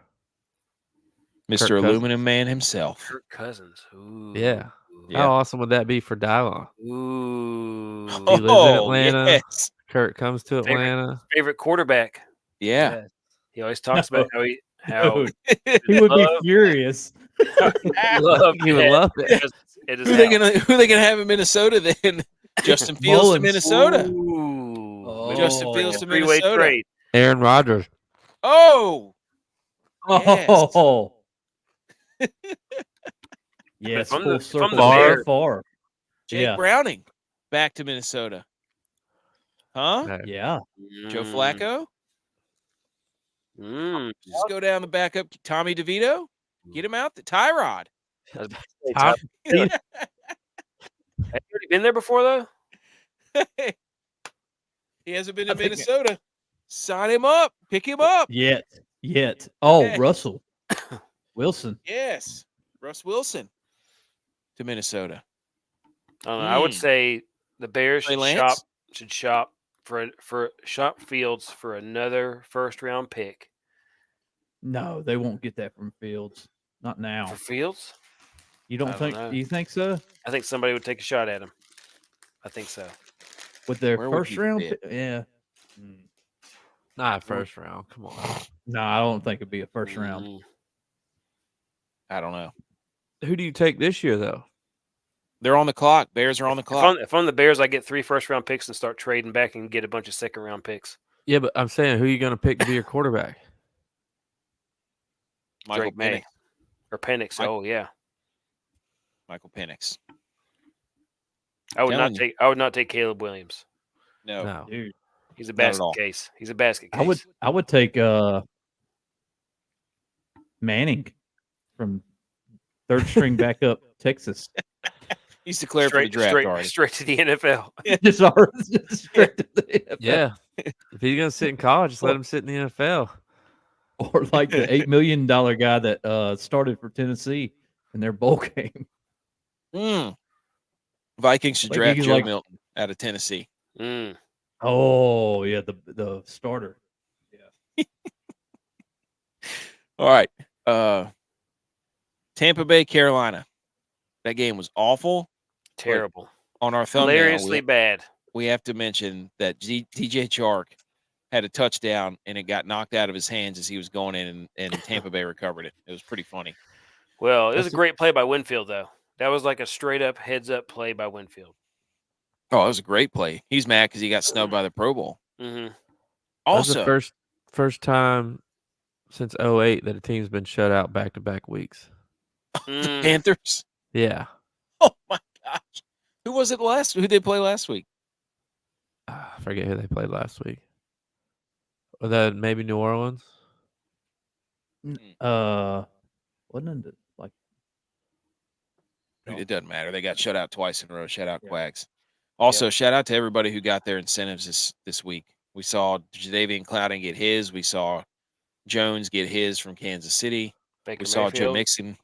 Speaker 1: Mr.
Speaker 2: Kirk
Speaker 1: Aluminum Man himself.
Speaker 3: Kirk Cousins. Ooh.
Speaker 2: Yeah.
Speaker 1: Yeah.
Speaker 2: How awesome would that be for DYLON?
Speaker 3: Ooh.
Speaker 2: He lives in Atlanta.
Speaker 1: Yes.
Speaker 2: Kurt comes to Atlanta.
Speaker 3: Favorite quarterback.
Speaker 1: Yeah.
Speaker 3: He always talks about how
Speaker 4: Dude, he would be
Speaker 3: love-
Speaker 4: furious.
Speaker 2: He would love it.
Speaker 3: it is
Speaker 1: Who they gonna have in Minnesota then? Justin Fields to
Speaker 4: Mullins.
Speaker 1: Minnesota.
Speaker 3: Ooh.
Speaker 4: Oh.
Speaker 1: Justin Fields to
Speaker 3: Three-way
Speaker 1: Minnesota.
Speaker 3: trade.
Speaker 2: Aaron Rodgers.
Speaker 1: Oh. Yes.
Speaker 4: Oh. Yes,
Speaker 3: From
Speaker 4: full
Speaker 3: the
Speaker 4: circle.
Speaker 2: Bears.
Speaker 4: Far.
Speaker 1: Jake
Speaker 4: Yeah.
Speaker 1: Browning back to Minnesota. Huh?
Speaker 2: No.
Speaker 4: Yeah.
Speaker 1: Joe Flacco?
Speaker 3: Mm.
Speaker 1: Just go down the backup. Tommy DeVito? Get him out. The Tyrod.
Speaker 3: I was about to say,
Speaker 2: Tom-
Speaker 3: Have you already been there before, though?
Speaker 1: He hasn't been
Speaker 4: I
Speaker 1: to
Speaker 4: think-
Speaker 1: Minnesota. Sign him up. Pick him up.
Speaker 4: Yet. Oh,
Speaker 1: Yes.
Speaker 4: Russell Wilson.
Speaker 1: Yes. Russ Wilson to Minnesota.
Speaker 3: I don't know. I would say the Bears
Speaker 1: Trey
Speaker 3: should shop for shop Fields for another first round pick.
Speaker 4: No, they won't get that from Fields. Not now.
Speaker 3: For Fields?
Speaker 4: You don't
Speaker 3: I don't
Speaker 4: think?
Speaker 3: know.
Speaker 4: You think so?
Speaker 3: I think somebody would take a shot at him. I think so.
Speaker 4: With their
Speaker 1: Where would
Speaker 4: first
Speaker 1: he
Speaker 4: round?
Speaker 1: fit?
Speaker 4: Yeah.
Speaker 2: Not first round. Come on.
Speaker 4: No, I don't think it'd be a first round.
Speaker 3: Mm.
Speaker 1: I don't know.
Speaker 2: Who do you take this year, though?
Speaker 1: They're on the clock. Bears are on the clock.
Speaker 3: If I'm the Bears, I get 3 first round picks and start trading back and get a bunch of second round picks.
Speaker 2: Yeah, but I'm saying, who are you going to pick to be your quarterback?
Speaker 1: Michael
Speaker 3: Drake May.
Speaker 1: Penix.
Speaker 3: Or Penix.
Speaker 1: Mike-
Speaker 3: Oh yeah.
Speaker 1: Michael Penix.
Speaker 3: I would
Speaker 1: Telling
Speaker 3: not
Speaker 1: you.
Speaker 3: take. I would not take Caleb Williams.
Speaker 1: No.
Speaker 4: Dude,
Speaker 3: He's a
Speaker 1: Not at
Speaker 3: basket
Speaker 1: all.
Speaker 3: case. He's a basket case.
Speaker 4: I would take Manning from third string backup Texas.
Speaker 1: He's declared for the draft already.
Speaker 3: Straight to the NFL.
Speaker 4: Just already straight to the NFL.
Speaker 2: Yeah. If he's going to sit in college, just let him sit in the NFL.
Speaker 4: Or like the $8 million guy that started for Tennessee in their bowl game.
Speaker 1: Vikings should
Speaker 4: Like,
Speaker 1: draft
Speaker 4: he's
Speaker 1: Joe
Speaker 4: like-
Speaker 1: Milton out of Tennessee.
Speaker 3: Mm.
Speaker 4: Oh yeah, the starter.
Speaker 1: All right. Tampa Bay, Carolina. That game was awful.
Speaker 3: Terrible.
Speaker 1: On our thumbnail,
Speaker 3: Hilariously bad.
Speaker 1: we have to mention that DJ Chark had a touchdown and it got knocked out of his hands as he was going in, and Tampa Bay recovered it. It was pretty funny.
Speaker 3: Well, it was a great play by Winfield, though. That was like a straight up heads up play by Winfield.
Speaker 1: Oh, it was a great play. He's mad because he got snubbed by the Pro Bowl.
Speaker 3: Mm-hmm.
Speaker 2: That was the
Speaker 1: Also,
Speaker 2: first time since 2008 that a team's been shut out back-to-back weeks.
Speaker 1: Panthers.
Speaker 2: Yeah.
Speaker 1: Oh my gosh. Who did they play last week?
Speaker 2: I forget who they played last week. Or that maybe New Orleans?
Speaker 4: Wasn't it like
Speaker 1: It doesn't matter. They got shut out twice in a row. Shout out Quags. Also, shout out to everybody who got their incentives this week. We saw Jadeveon Clowney get his. We saw Jones get his from Kansas City.
Speaker 3: Baker
Speaker 1: We saw Joe
Speaker 3: Mayfield.
Speaker 1: Mixon.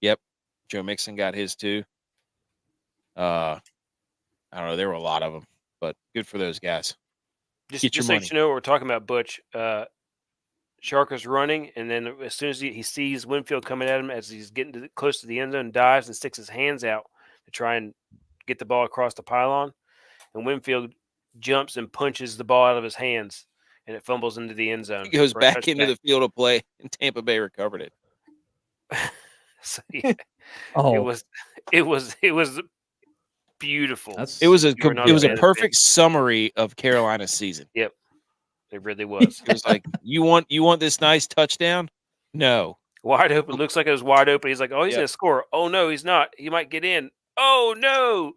Speaker 1: Yep. Joe Mixon got his too. I don't know. There were a lot of them, but good for those guys.
Speaker 3: Just
Speaker 1: Get your
Speaker 3: so
Speaker 1: money.
Speaker 3: you know what we're talking about, Butch. Shark is running, and then as soon as he sees Winfield coming at him as he's getting close to the end zone, dives and sticks his hands out to try and get the ball across the pylon. And Winfield jumps and punches the ball out of his hands, and it fumbles into the end zone.
Speaker 1: He goes
Speaker 3: for a
Speaker 1: back into
Speaker 3: touchback.
Speaker 1: the field of play, and Tampa Bay recovered it.
Speaker 3: So, yeah,
Speaker 4: oh
Speaker 3: it was beautiful.
Speaker 4: that's
Speaker 1: It was a
Speaker 3: You were not
Speaker 1: it was
Speaker 3: a
Speaker 1: a
Speaker 3: fan of
Speaker 1: perfect summary of Carolina's season.
Speaker 3: It really was.
Speaker 1: It was like, you want this nice touchdown? No.
Speaker 3: Wide open. Looks like it was wide open. He's like, oh, he's
Speaker 1: Yep.
Speaker 3: going to score. Oh, no, he's not. He might get in. Oh, no.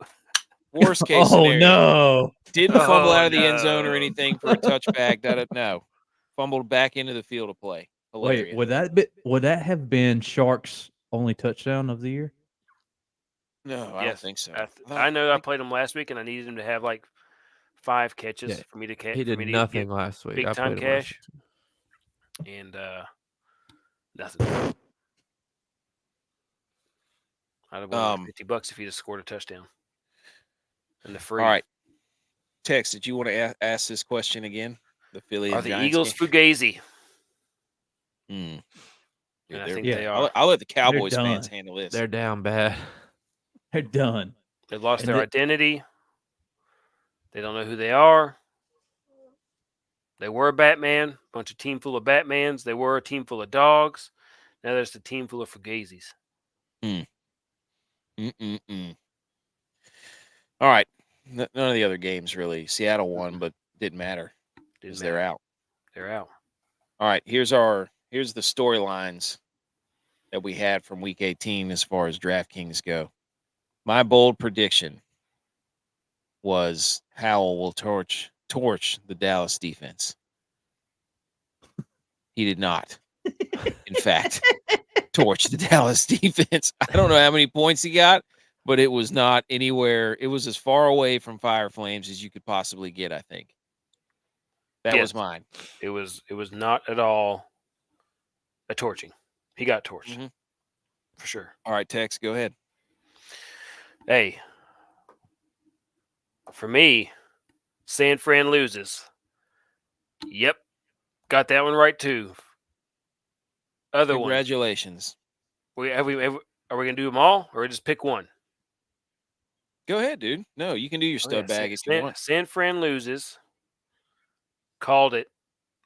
Speaker 1: Worst case
Speaker 4: oh
Speaker 1: scenario.
Speaker 4: no.
Speaker 1: Didn't fumble out of the
Speaker 3: no.
Speaker 1: end zone or anything for a touchback. No. Fumbled back into the field of play. Hilarious.
Speaker 4: Wait, would that have been Shark's only touchdown of the year?
Speaker 1: No, I don't
Speaker 3: Yes.
Speaker 1: think so.
Speaker 3: I know I played him last week, and I needed him to have like 5 catches
Speaker 2: Yeah,
Speaker 3: for me to catch.
Speaker 2: He did nothing last week.
Speaker 3: big
Speaker 2: I
Speaker 3: time
Speaker 2: played him last
Speaker 3: cash.
Speaker 2: week.
Speaker 3: And nothing. I'd have won $50 if he'd have scored a touchdown. And the free.
Speaker 1: All right. Tex, did you want to ask this question again? The Philly
Speaker 3: Are
Speaker 1: and
Speaker 3: the
Speaker 1: Giants
Speaker 3: Eagles
Speaker 1: game?
Speaker 3: fugazi?
Speaker 1: Mm.
Speaker 3: And I
Speaker 1: They're-
Speaker 3: think
Speaker 4: yeah,
Speaker 3: they are.
Speaker 1: I'll let the Cowboys
Speaker 4: done.
Speaker 1: fans handle this.
Speaker 2: They're down bad.
Speaker 4: They're done.
Speaker 3: They lost
Speaker 4: And
Speaker 3: their
Speaker 4: the-
Speaker 3: identity. They don't know who they are. They were a Batman, bunch of team full of Batmans. They were a team full of dogs. Now there's a team full of fugazis.
Speaker 1: Mm-mm-mm. All right. None of the other games really. Seattle won, but didn't matter because they're out.
Speaker 3: They're out.
Speaker 1: All right. Here's the storylines that we had from Week 18 as far as DraftKings go. My bold prediction was Howell will torch the Dallas defense. He did not. In fact, torch the Dallas defense. I don't know how many points he got, but it was not anywhere. It was as far away from Fire Flames as you could possibly get, I think. That
Speaker 3: Yes.
Speaker 1: was mine.
Speaker 3: It was not at all a torching. He got torched.
Speaker 1: Mhm.
Speaker 3: For sure.
Speaker 1: All right, Tex, go ahead.
Speaker 3: Hey. For me, San Fran loses. Yep. Got that one right too. Other one.
Speaker 1: Congratulations.
Speaker 3: Are we going to do them all or just pick one?
Speaker 1: Go ahead, dude. No, you can do your stud bag if you want.
Speaker 3: San Fran loses. Called it.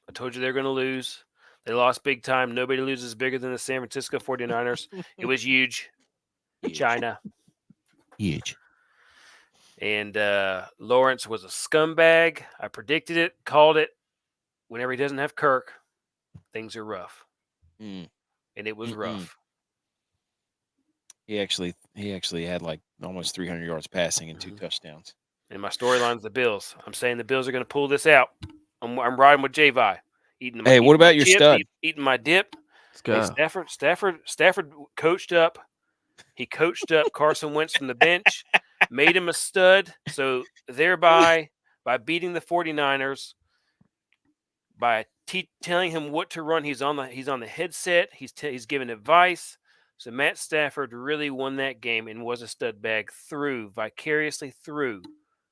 Speaker 3: I told you they're going to lose. They lost big time. Nobody loses bigger than the San Francisco 49ers. It was huge. China.
Speaker 1: Huge.
Speaker 3: And Lawrence was a scumbag. I predicted it, called it. whenever he doesn't have Kirk, things are rough.
Speaker 1: Mm.
Speaker 3: And it was rough.
Speaker 1: He actually had like almost 300 yards passing and 2
Speaker 3: Mhm.
Speaker 1: touchdowns.
Speaker 3: And my storyline's the Bills. I'm saying the Bills are going to pull this out. I'm riding with J-Vi.
Speaker 1: Hey, what about your
Speaker 3: chips,
Speaker 1: stud?
Speaker 3: Eating my dip.
Speaker 2: Let's go.
Speaker 3: Hey, Stafford coached up. He coached up Carson Wentz from the bench, made him a stud. So thereby, by beating the 49ers, by telling him what to run, he's on the headset. He's giving advice. So Matt Stafford really won that game and was a stud bag vicariously through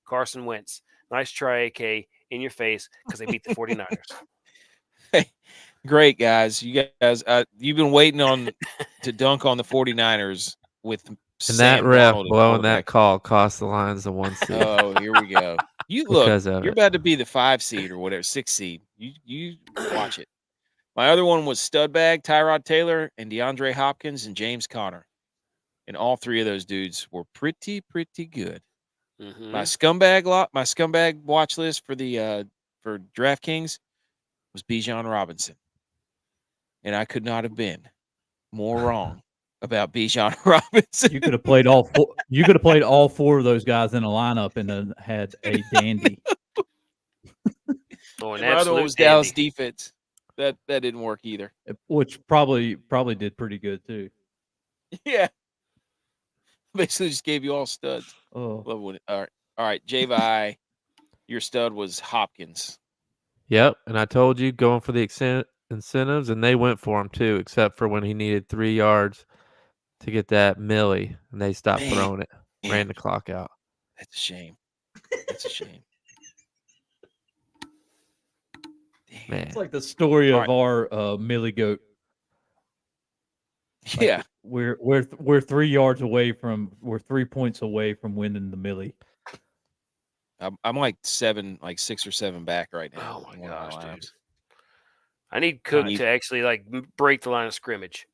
Speaker 3: Carson Wentz. Nice try, AK, in your face, because they beat the 49ers.
Speaker 1: Hey, great, guys. You guys, you've been waiting to dunk on the 49ers with
Speaker 2: And
Speaker 1: Sam
Speaker 2: that ref
Speaker 1: Darnold at
Speaker 2: blowing that
Speaker 1: quarterback.
Speaker 2: call cost the Lions the 1 seed.
Speaker 1: Oh, here we go. You look,
Speaker 2: Because of
Speaker 1: you're
Speaker 2: it.
Speaker 1: about to be the 5 seed or whatever, 6 seed. You watch it. My other one was Studbag, Tyrod Taylor, and DeAndre Hopkins and James Conner. And all 3 of those dudes were pretty good.
Speaker 3: Mm-hmm.
Speaker 1: My scumbag watch list for the for DraftKings was Bijan Robinson. And I could not have been more wrong about Bijan Robinson.
Speaker 4: You could have played all 4. You could have played all 4 of those guys in a lineup and then had a dandy.
Speaker 3: Oh, an
Speaker 1: My other one was
Speaker 3: absolute
Speaker 1: Dallas
Speaker 3: dandy.
Speaker 1: defense. That didn't work either.
Speaker 4: Which probably did pretty good too.
Speaker 1: Yeah. Basically just gave you all studs.
Speaker 4: Oh,
Speaker 1: Love when all right, J-Vi, your stud was Hopkins.
Speaker 2: Yep. And I told you going for the incentives, and they went for him too, except for when he needed 3 yards to get that Milly, and they stopped throwing it. Ran the clock out.
Speaker 1: That's a shame. That's a shame.
Speaker 2: Man.
Speaker 4: it's like the story
Speaker 1: All
Speaker 4: of our Millie goat. Like,
Speaker 1: Yeah.
Speaker 4: we're 3 yards away from 3 points away from winning the Millie.
Speaker 1: I'm like 6 or 7 back right now.
Speaker 3: Oh,
Speaker 1: in
Speaker 3: my
Speaker 1: one of
Speaker 3: gosh, dude.
Speaker 1: lineups.
Speaker 3: I need Cook to actually break the line of scrimmage.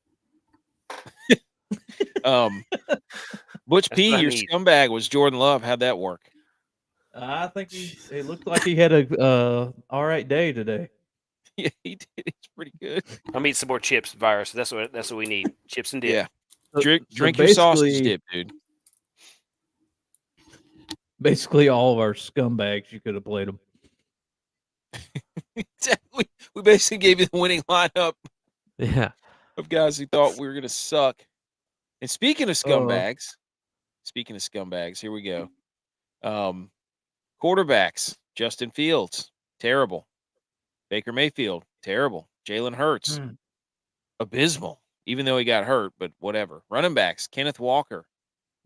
Speaker 1: ButchP, your scumbag was Jordan Love. How'd that work?
Speaker 4: I think it looked like he had a all right day today.
Speaker 1: Yeah, he did. It's pretty good.
Speaker 3: I'll eat some more chips, Virus. That's what we need. Chips and dip.
Speaker 1: Yeah.
Speaker 4: So
Speaker 1: Drink your sausage dip, dude.
Speaker 4: Basically, all of our scumbags, you could have played them.
Speaker 1: We basically gave you the winning lineup.
Speaker 2: Yeah.
Speaker 1: Of guys who thought we were going to suck. And speaking of scumbags, here we go. Quarterbacks, Justin Fields, terrible. Baker Mayfield, terrible. Jalen Hurts, abysmal, even though he got hurt, but whatever. Running backs, Kenneth Walker,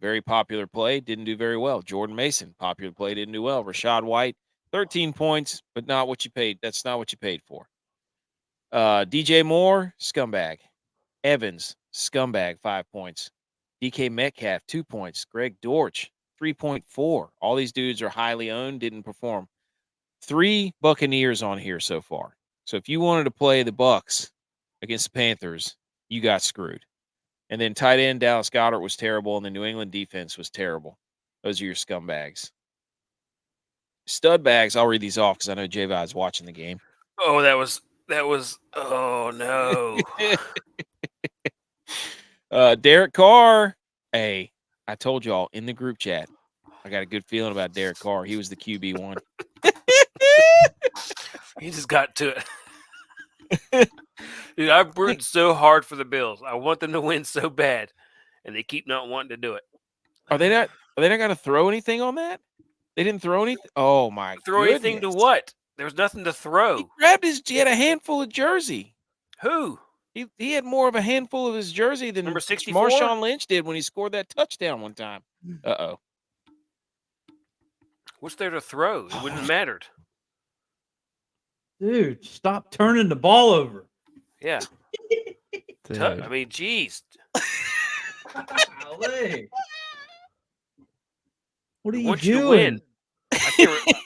Speaker 1: very popular play, didn't do very well. Jordan Mason, popular play, didn't do well. Rashad White, 13 points, but not what you paid. That's not what you paid for. DJ Moore, scumbag. Evans, scumbag, 5 points. DK Metcalf, 2 points. Greg Dortch, 3.4. All these dudes are highly owned, didn't perform. 3 Buccaneers on here so far. So if you wanted to play the Bucs against the Panthers, you got screwed. And then tight end Dallas Goedert was terrible, and the New England defense was terrible. Those are your scumbags. Stud bags, I'll read these off because I know J-Vi is watching the game.
Speaker 3: Oh, that was oh no.
Speaker 1: Derek Carr. Hey, I told y'all in the group chat, I got a good feeling about Derek Carr. He was the QB1.
Speaker 3: He just got to it. Dude, I've rooted so hard for the Bills. I want them to win so bad, and they keep not wanting to do it.
Speaker 1: Are they not going to throw anything on that? They didn't throw anything? Oh, my
Speaker 3: Throw
Speaker 1: goodness.
Speaker 3: anything to what? There's nothing to throw.
Speaker 1: He had a handful of jersey.
Speaker 3: Who?
Speaker 1: He had more of a handful of his jersey than
Speaker 3: Number 64?
Speaker 1: Marshawn Lynch did when he scored that touchdown one time. Uh-oh.
Speaker 3: What's there to throw? It wouldn't have mattered.
Speaker 4: Dude, stop turning the ball over.
Speaker 3: Yeah.
Speaker 2: Dude.
Speaker 3: I mean, geez.
Speaker 4: Golly. What are you
Speaker 3: Want you to
Speaker 4: doing?
Speaker 3: win. I can't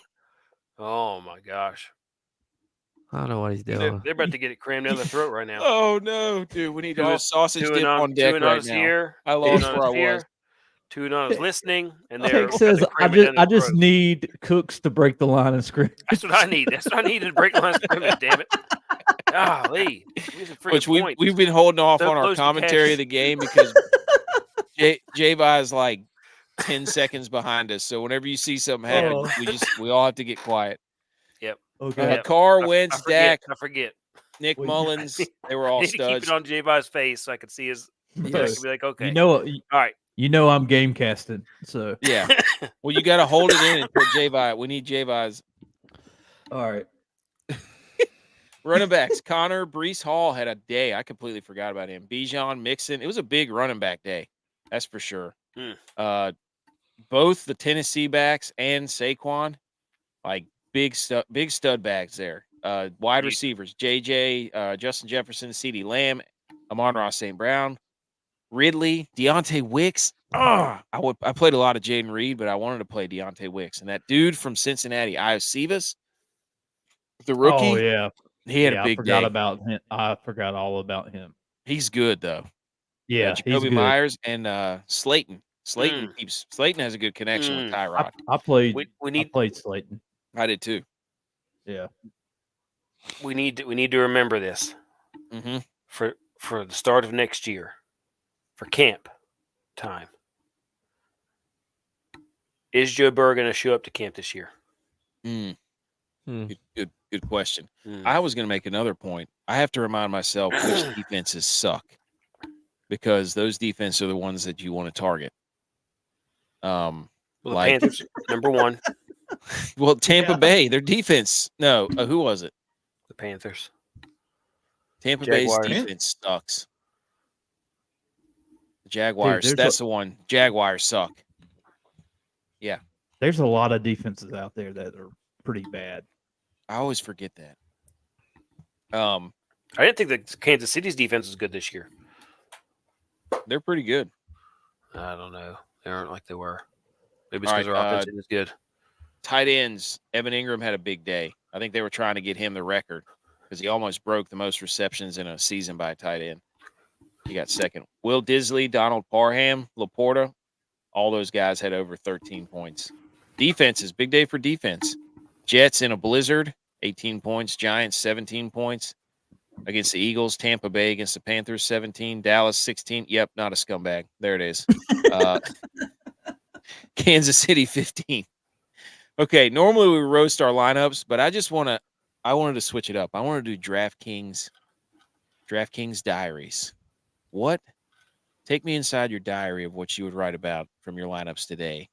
Speaker 3: oh my gosh.
Speaker 2: I don't know what he's doing.
Speaker 3: They're about to get it crammed down their throat right now.
Speaker 1: Oh, no, dude. We need to do a sausage dip on deck right now.
Speaker 3: Here,
Speaker 1: I lost where I was.
Speaker 3: Tuna is listening, and they're
Speaker 4: Hank says,
Speaker 3: cramming it down
Speaker 4: I
Speaker 3: their
Speaker 4: just
Speaker 3: throat.
Speaker 4: need Cooks to break the line of scrimmage.
Speaker 3: That's what I need. That's what I need to break the line of scrimmage. Damn it! Golly, give me some freaking
Speaker 1: Which
Speaker 3: points.
Speaker 1: we've been holding off
Speaker 3: So
Speaker 1: on our
Speaker 3: close to
Speaker 1: commentary
Speaker 3: cash.
Speaker 1: of the game because J-Vi is like 10 seconds behind us. So whenever you see something happen, we all have to get quiet.
Speaker 3: Yep.
Speaker 4: Okay.
Speaker 1: Carr, Wentz, Dak,
Speaker 3: I forget.
Speaker 1: Nick
Speaker 4: Well,
Speaker 1: Mullins, they were all
Speaker 3: I need to keep
Speaker 1: studs.
Speaker 3: it on J-Vi's face so I can see his. So I
Speaker 1: Yes.
Speaker 3: can be like, okay,
Speaker 4: All
Speaker 3: right.
Speaker 4: You know I'm game casted, so
Speaker 1: Yeah. Well, you got to hold it in and put J-Vi. We need J-Vi's.
Speaker 4: all right.
Speaker 1: Running backs, Connor, Brees Hall had a day. I completely forgot about him. Bijan, Mixon. It was a big running back day. That's for sure. Both the Tennessee backs and Saquon, like big stud bags there. Wide receivers, JJ, Justin Jefferson, CeeDee Lamb, Amon-Ra St. Brown, Ridley, Deontay Wicks. I played a lot of Jaden Reed, but I wanted to play Deontay Wicks. And that dude from Cincinnati, Iosivas, the rookie.
Speaker 4: Oh yeah.
Speaker 1: He had a big day.
Speaker 4: About him. I forgot all about him.
Speaker 1: He's good though.
Speaker 4: Yeah, he's
Speaker 1: Jacoby
Speaker 4: good.
Speaker 1: Myers and Slayton. Slayton has a good connection with Tyrod.
Speaker 4: I played.
Speaker 3: I
Speaker 4: played Slayton.
Speaker 1: I did too.
Speaker 4: Yeah.
Speaker 3: We need to remember this for the start of next year, for camp time. Is Joe Burrow going to show up to camp this year?
Speaker 1: Good question. I was going to make another point. I have to remind myself which defenses suck, because those defenses are the ones that you want to target.
Speaker 3: Well, the Panthers, number one.
Speaker 1: Well, Tampa Bay, their defense. No, who was it?
Speaker 3: The Panthers.
Speaker 1: Tampa
Speaker 3: Jaguars.
Speaker 1: Bay's defense sucks. The Jaguars. That's the one. Jaguars suck. Yeah.
Speaker 4: There's a lot of defenses out there that are pretty bad.
Speaker 1: I always forget that.
Speaker 3: I didn't think that Kansas City's defense was good this year.
Speaker 1: They're pretty good.
Speaker 3: I don't know. They aren't like they were. Maybe it's because their offense is good.
Speaker 1: Tight ends. Evan Ingram had a big day. I think they were trying to get him the record because he almost broke the most receptions in a season by a tight end. He got second. Will Disley, Donald Parham, Laporta, all those guys had over 13 points. Defenses, big day for defense. Jets in a blizzard, 18 points. Giants, 17 points. Against the Eagles, Tampa Bay against the Panthers, 17. Dallas, 16. Yep, not a scumbag. There it is. Kansas City, 15. Okay, normally we roast our lineups, but I wanted to switch it up. I want to do DraftKings diaries. Take me inside your diary of what you would write about from your lineups today,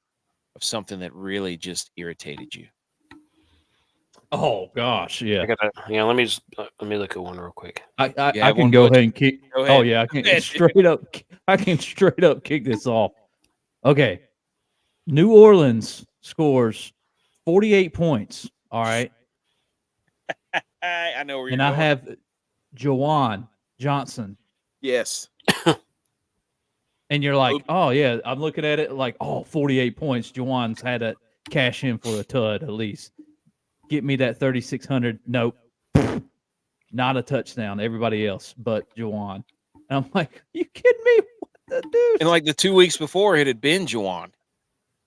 Speaker 1: of something that really just irritated you.
Speaker 4: Oh gosh, yeah.
Speaker 3: I got that. Yeah, let me look at one real quick.
Speaker 4: I can go ahead and kick.
Speaker 1: Go ahead.
Speaker 4: Oh yeah, I can straight up kick this off. Okay, New Orleans scores 48 points. All right,
Speaker 1: I know where you're
Speaker 4: and
Speaker 1: going.
Speaker 4: I have Juwan Johnson.
Speaker 1: Yes.
Speaker 4: And you're like, oh yeah, I'm looking at it like, 48 points. Juwan's had to cash in for a tud at least. Get me that 3,600. Nope. Not a touchdown. Everybody else but Juwan. And I'm like, you kidding me? What the dude?
Speaker 1: And like the 2 weeks before, it had been Juwan.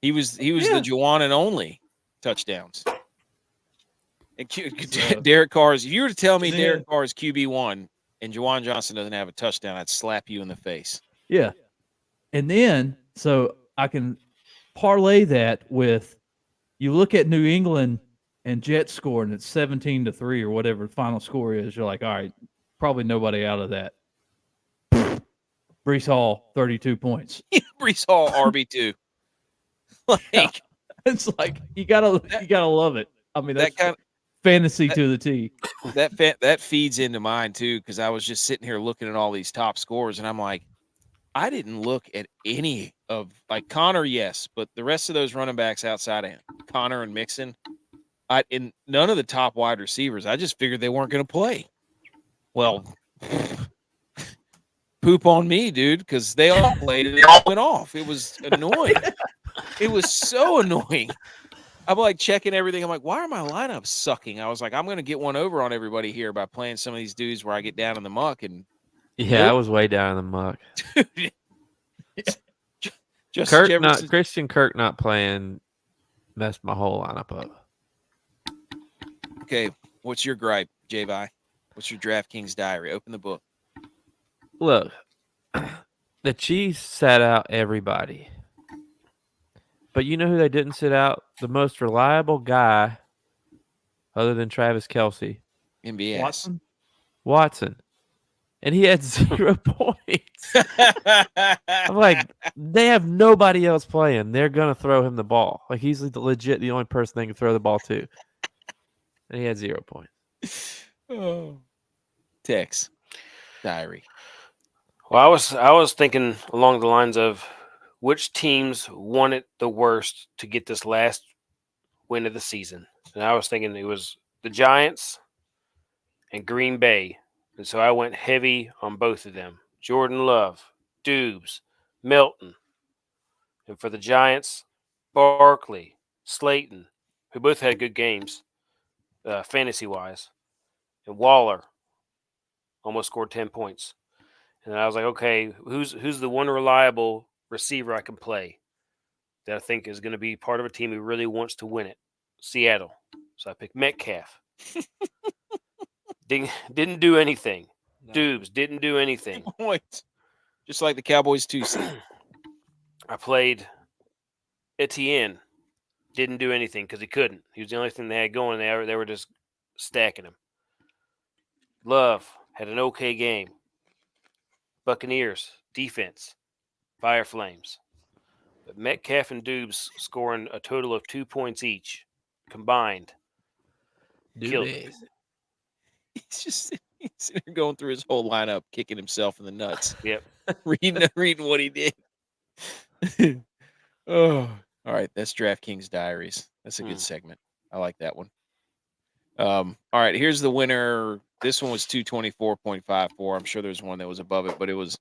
Speaker 1: He was the Juwan and only touchdowns. And Derek Carr's. If you were to tell me Derek Carr's QB1 and Juwan Johnson doesn't have a touchdown, I'd slap you in the face.
Speaker 4: Yeah. And then, so I can parlay that with, you look at New England and Jets score, and it's 17-3 or whatever the final score is. You're like, all right, probably nobody out of that. Brees Hall, 32 points.
Speaker 1: Brees Hall, RB2. Like,
Speaker 4: it's like you gotta love it. I mean, that's fantasy to the T.
Speaker 1: That feeds into mine too, because I was just sitting here looking at all these top scores, and I'm like, I didn't look at any of, like, Connor, yes, but the rest of those running backs outside of Connor and Mixon, in none of the top wide receivers. I just figured they weren't going to play. Well, poop on me, dude, because they all played and they all went off. It was annoying. It was so annoying. I'm like checking everything. I'm like, why are my lineups sucking? I was like, I'm going to get one over on everybody here by playing some of these dudes where I get down in the muck. And
Speaker 2: yeah, I was way down in the muck.
Speaker 1: Dude, Justin Jefferson.
Speaker 2: Christian Kirk not playing messed my whole lineup up.
Speaker 1: Okay, what's your gripe, J-Vi? What's your DraftKings diary? Open the book.
Speaker 2: Look, the Chiefs sat out everybody. But you know who they didn't sit out? The most reliable guy other than Travis Kelce.
Speaker 1: MBS.
Speaker 2: Watson. And he had 0 points. I'm like, they have nobody else playing. They're going to throw him the ball. Like, he's legit the only person they can throw the ball to. And he had 0 points.
Speaker 1: Oh. Tex. Diary.
Speaker 3: Well, I was thinking along the lines of which teams want it the worst to get this last win of the season. And I was thinking it was the Giants and Green Bay. And so I went heavy on both of them. Jordan Love, Dubes, Milton. And for the Giants, Barkley, Slayton, who both had good games, fantasy-wise. And Waller almost scored 10 points. And I was like, okay, who's the one reliable receiver I can play that I think is going to be part of a team who really wants to win it? Seattle. So I picked Metcalf. Didn't do anything. No. Dubes didn't do anything.
Speaker 1: Points. Just like the Cowboys 2 seed.
Speaker 3: I played Etienne. Didn't do anything because he couldn't. He was the only thing they had going. They were just stacking him. Love had an okay game. Buccaneers defense, fire flames. But Metcalf and Dubes scoring a total of 2 points each combined. Killed it.
Speaker 1: He's sitting there going through his whole lineup, kicking himself in the nuts.
Speaker 3: Yep.
Speaker 1: reading what he did. Oh, all right. That's DraftKings Diaries. That's a good segment. I like that one. All right. Here's the winner. This one was 224.54. I'm sure there's one that was above it, but it was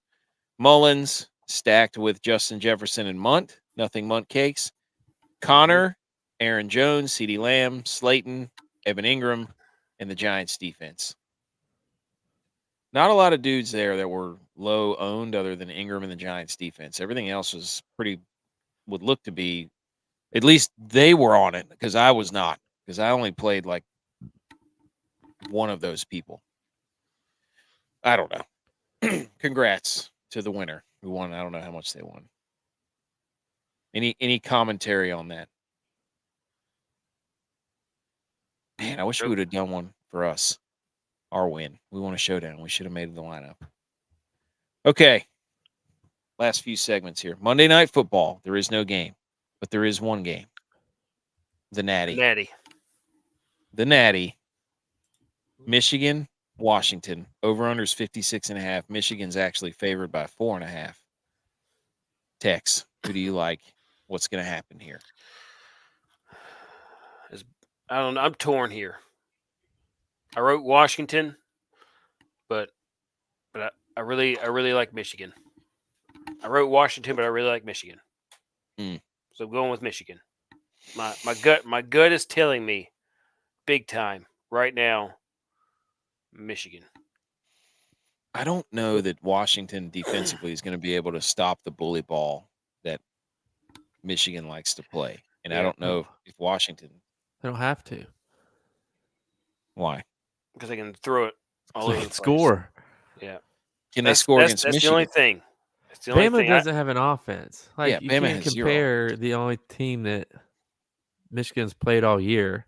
Speaker 1: Mullins stacked with Justin Jefferson and Munt. Nothing Munt cakes. Connor, Aaron Jones, CeeDee Lamb, Slayton, Evan Ingram, and the Giants defense. Not a lot of dudes there that were low owned other than Ingram and the Giants defense. Everything else was would look to be, at least they were on it because I was not, because I only played like one of those people. I don't know. Congrats to the winner who won. I don't know how much they won. Any commentary on that? Man, I wish we would have done one for us. Our win. We won a showdown. We should have made the lineup. Okay. Last few segments here. Monday Night Football. There is no game, but there is one game. The Natty. The Natty. Michigan, Washington. Over-under is 56.5. Michigan's actually favored by 4.5. Tex, who do you like? What's going to happen here?
Speaker 3: I don't know. I'm torn here. I wrote Washington, but I really like Michigan. I wrote Washington, but I really like Michigan. So I'm going with Michigan. My gut is telling me big time right now, Michigan.
Speaker 1: I don't know that Washington defensively is going to be able to stop the bully ball that Michigan likes to play. And I don't know if Washington.
Speaker 2: They don't have to.
Speaker 1: Why?
Speaker 3: Because they can throw it all over the place.
Speaker 2: Score.
Speaker 3: Yeah.
Speaker 1: Can they score against Michigan?
Speaker 3: That's the only thing.
Speaker 2: Bama doesn't have an offense. Like, you
Speaker 1: Bama
Speaker 2: can't
Speaker 1: has
Speaker 2: compare the only team that Michigan's played all year.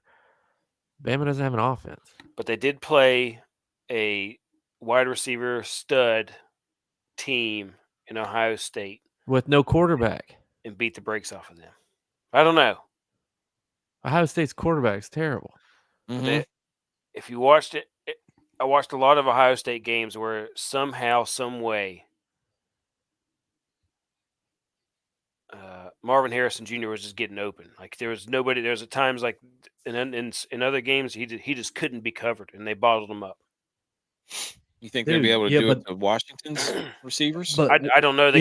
Speaker 2: Bama doesn't have an offense.
Speaker 3: But they did play a wide receiver stud team in Ohio State.
Speaker 2: With no quarterback.
Speaker 3: And beat the brakes off of them. I don't know.
Speaker 2: Ohio State's quarterback's terrible.
Speaker 3: Mm-hmm. If you watched it, I watched a lot of Ohio State games where somehow, some way, Marvin Harrison Jr. was just getting open. Like, there was nobody. There's at times like in other games he just couldn't be covered, and they bottled him up.
Speaker 1: You think they'll be able to do it to Washington's receivers?
Speaker 3: But I don't know.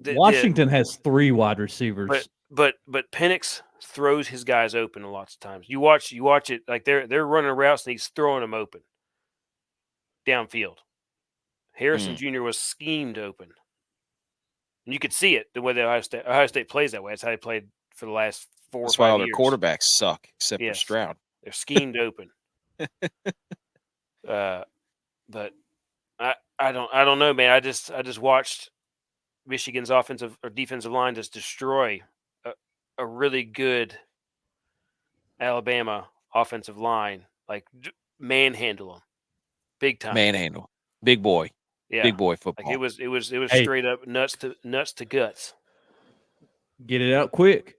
Speaker 4: Washington has 3 wide receivers.
Speaker 3: But Penix throws his guys open lots of times. You watch it, like they're running routes and he's throwing them open downfield. Harrison Jr. was schemed open. And you could see it the way that Ohio State plays that way. That's how they played for the last 4
Speaker 1: That's
Speaker 3: or 5
Speaker 1: why all
Speaker 3: years.
Speaker 1: their quarterbacks suck, except for
Speaker 3: Yes.
Speaker 1: Stroud.
Speaker 3: They're schemed open. But I don't know, man. I just watched Michigan's offensive or defensive line just destroy a really good Alabama offensive line, like manhandle them big time.
Speaker 1: Manhandle. Big boy.
Speaker 3: Yeah.
Speaker 1: Big boy football.
Speaker 3: Like it was
Speaker 4: Hey.
Speaker 3: straight up nuts to guts.
Speaker 4: Get it out quick.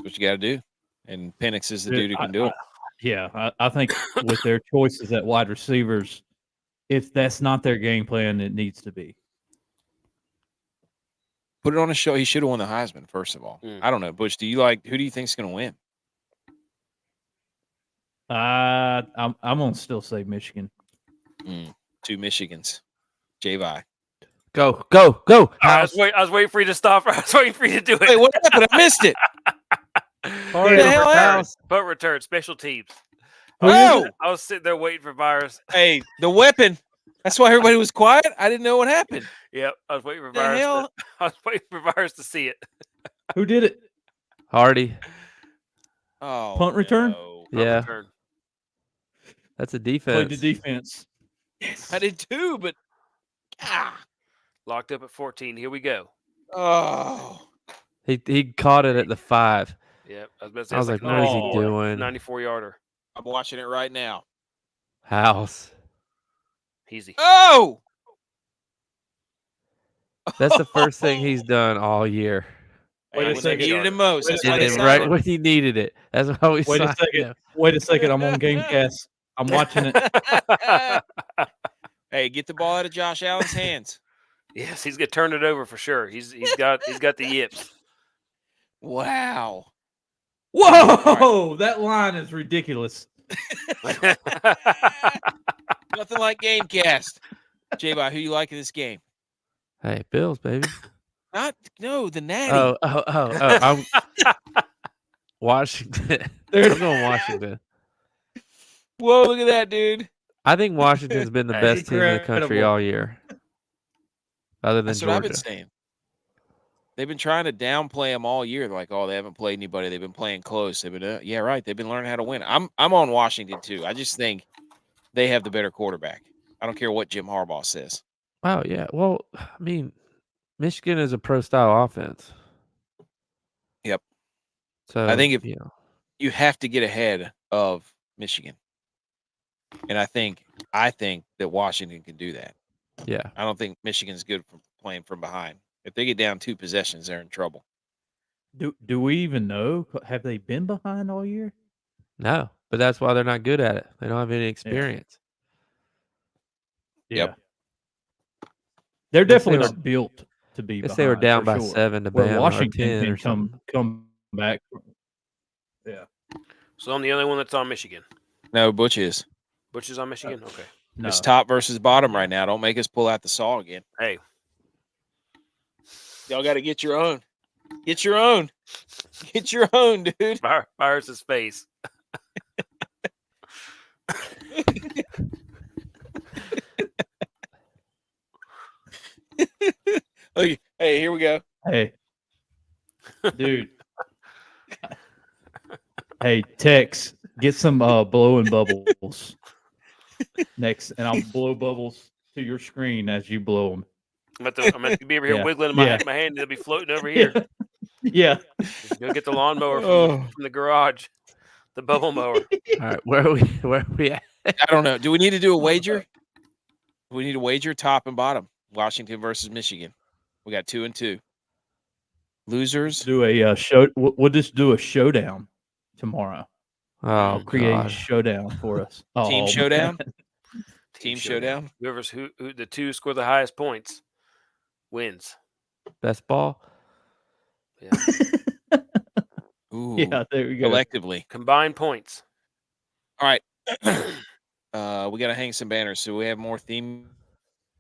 Speaker 1: That's what you got to do. And Penix is the dude who can do it.
Speaker 4: Yeah, I think with their choices at wide receivers, if that's not their game plan, it needs to be.
Speaker 1: Put it on a show. He should have won the Heisman, first of all. I don't know. Butch, who do you think is going to win?
Speaker 4: I'm gonna still say Michigan.
Speaker 1: 2 Michigans. J-Vi.
Speaker 2: Go.
Speaker 3: I was waiting for you to stop. I was waiting for you to do it.
Speaker 1: Wait, what happened? I missed it.
Speaker 2: Hurry up,
Speaker 3: Punt return, special teams.
Speaker 1: Oh!
Speaker 3: I was sitting there waiting for Virus.
Speaker 1: Hey, the weapon. That's why everybody was quiet. I didn't know what happened.
Speaker 3: Yep, I was waiting for
Speaker 1: The
Speaker 3: Virus.
Speaker 1: hell?
Speaker 3: I was waiting for Virus to see it.
Speaker 4: Who did it?
Speaker 2: Hardy.
Speaker 1: Oh,
Speaker 4: Punt return?
Speaker 1: no.
Speaker 2: Yeah.
Speaker 3: Return.
Speaker 2: That's a
Speaker 4: Played
Speaker 2: defense.
Speaker 4: the defense. Yes.
Speaker 1: I did too, but
Speaker 3: Locked up at 14. Here we go.
Speaker 1: oh.
Speaker 2: He caught it at the 5.
Speaker 3: Yep. I was about to say,
Speaker 2: I was
Speaker 3: it's
Speaker 2: like, what is he
Speaker 3: 94
Speaker 2: doing?
Speaker 3: 94-yarder.
Speaker 1: I'm watching it right now.
Speaker 2: House.
Speaker 3: Easy.
Speaker 1: Oh!
Speaker 2: That's the first thing he's done all year.
Speaker 4: Wait a
Speaker 1: When they
Speaker 4: second.
Speaker 1: needed him most. That's why
Speaker 2: And
Speaker 1: they
Speaker 2: then
Speaker 1: signed
Speaker 2: right
Speaker 1: him.
Speaker 2: when he needed it. That's why we
Speaker 4: Wait a
Speaker 2: signed
Speaker 4: second.
Speaker 2: him.
Speaker 4: Wait a second. I'm on Gamecast. I'm watching it.
Speaker 1: Hey, get the ball out of Josh Allen's hands.
Speaker 3: Yes, he's gonna turn it over for sure. He's got the yips.
Speaker 1: Wow.
Speaker 4: Whoa! That line is ridiculous.
Speaker 1: Nothing like Gamecast. J-Bot, who you like in this game?
Speaker 2: Hey, Bills, baby.
Speaker 1: The Natty.
Speaker 2: Oh. I'm Washington. I'm going Washington.
Speaker 1: Whoa, look at that, dude.
Speaker 2: I think Washington's been the best team in the country
Speaker 4: Incredible.
Speaker 2: all year. Other than
Speaker 1: That's what I've been
Speaker 2: Georgia.
Speaker 1: saying. They've been trying to downplay them all year. They're like, oh, they haven't played anybody. They've been playing close. They've been, yeah, right. They've been learning how to win. I'm on Washington too. I just think they have the better quarterback. I don't care what Jim Harbaugh says.
Speaker 2: Oh, yeah. Well, I mean, Michigan is a pro-style offense.
Speaker 1: Yep.
Speaker 2: So
Speaker 1: I think
Speaker 2: you know,
Speaker 1: you have to get ahead of Michigan, and I think that Washington can do that.
Speaker 2: yeah.
Speaker 1: I don't think Michigan's good for playing from behind. If they get down 2 possessions, they're in trouble.
Speaker 4: Do we even know? Have they been behind all year?
Speaker 2: No, but that's why they're not good at it. They don't have any experience.
Speaker 1: Yep.
Speaker 4: They're
Speaker 2: Guess they
Speaker 4: definitely
Speaker 2: were-
Speaker 4: not built to be
Speaker 2: Guess
Speaker 4: behind.
Speaker 2: they were down
Speaker 4: for
Speaker 2: by
Speaker 4: sure.
Speaker 2: 7 to
Speaker 4: Where
Speaker 2: Bama or
Speaker 4: Washington
Speaker 2: 10
Speaker 4: can
Speaker 2: or something.
Speaker 4: come back. Yeah.
Speaker 3: So I'm the only one that's on Michigan.
Speaker 1: No, Butch is.
Speaker 3: Butch is on Michigan? Okay.
Speaker 4: No.
Speaker 1: It's top versus bottom right now. Don't make us pull out the saw again.
Speaker 3: Hey.
Speaker 1: Y'all got to get your own. Get your own. Get your own, dude.
Speaker 3: Virus's face.
Speaker 1: Okay. Hey, here we go.
Speaker 4: Hey, dude. Hey, Tex, get some blowing bubbles next, and I'll blow bubbles to your screen as you blow them.
Speaker 3: I'm about to be over here
Speaker 4: Yeah.
Speaker 3: wiggling in my
Speaker 4: Yeah.
Speaker 3: hand. They'll be floating over here.
Speaker 4: Yeah.
Speaker 3: Just go get the lawnmower
Speaker 1: Oh.
Speaker 3: from the garage. The bubble mower.
Speaker 2: All right, where are we at?
Speaker 1: I don't know. Do we need to do a wager? Do we need a wager top and bottom? Washington versus Michigan. We got 2 and 2. Losers.
Speaker 4: Do a show. We'll just do a showdown tomorrow.
Speaker 2: Oh,
Speaker 4: Create a
Speaker 2: God.
Speaker 4: showdown for us.
Speaker 1: Team
Speaker 4: Oh,
Speaker 1: showdown?
Speaker 4: man.
Speaker 1: Team showdown.
Speaker 3: Whoever's who the 2 score the highest points wins.
Speaker 2: Best ball?
Speaker 3: Yeah.
Speaker 1: Ooh.
Speaker 4: Yeah, there we go.
Speaker 1: Collectively.
Speaker 3: Combined points.
Speaker 1: All right. We got to hang some banners. So we have more theme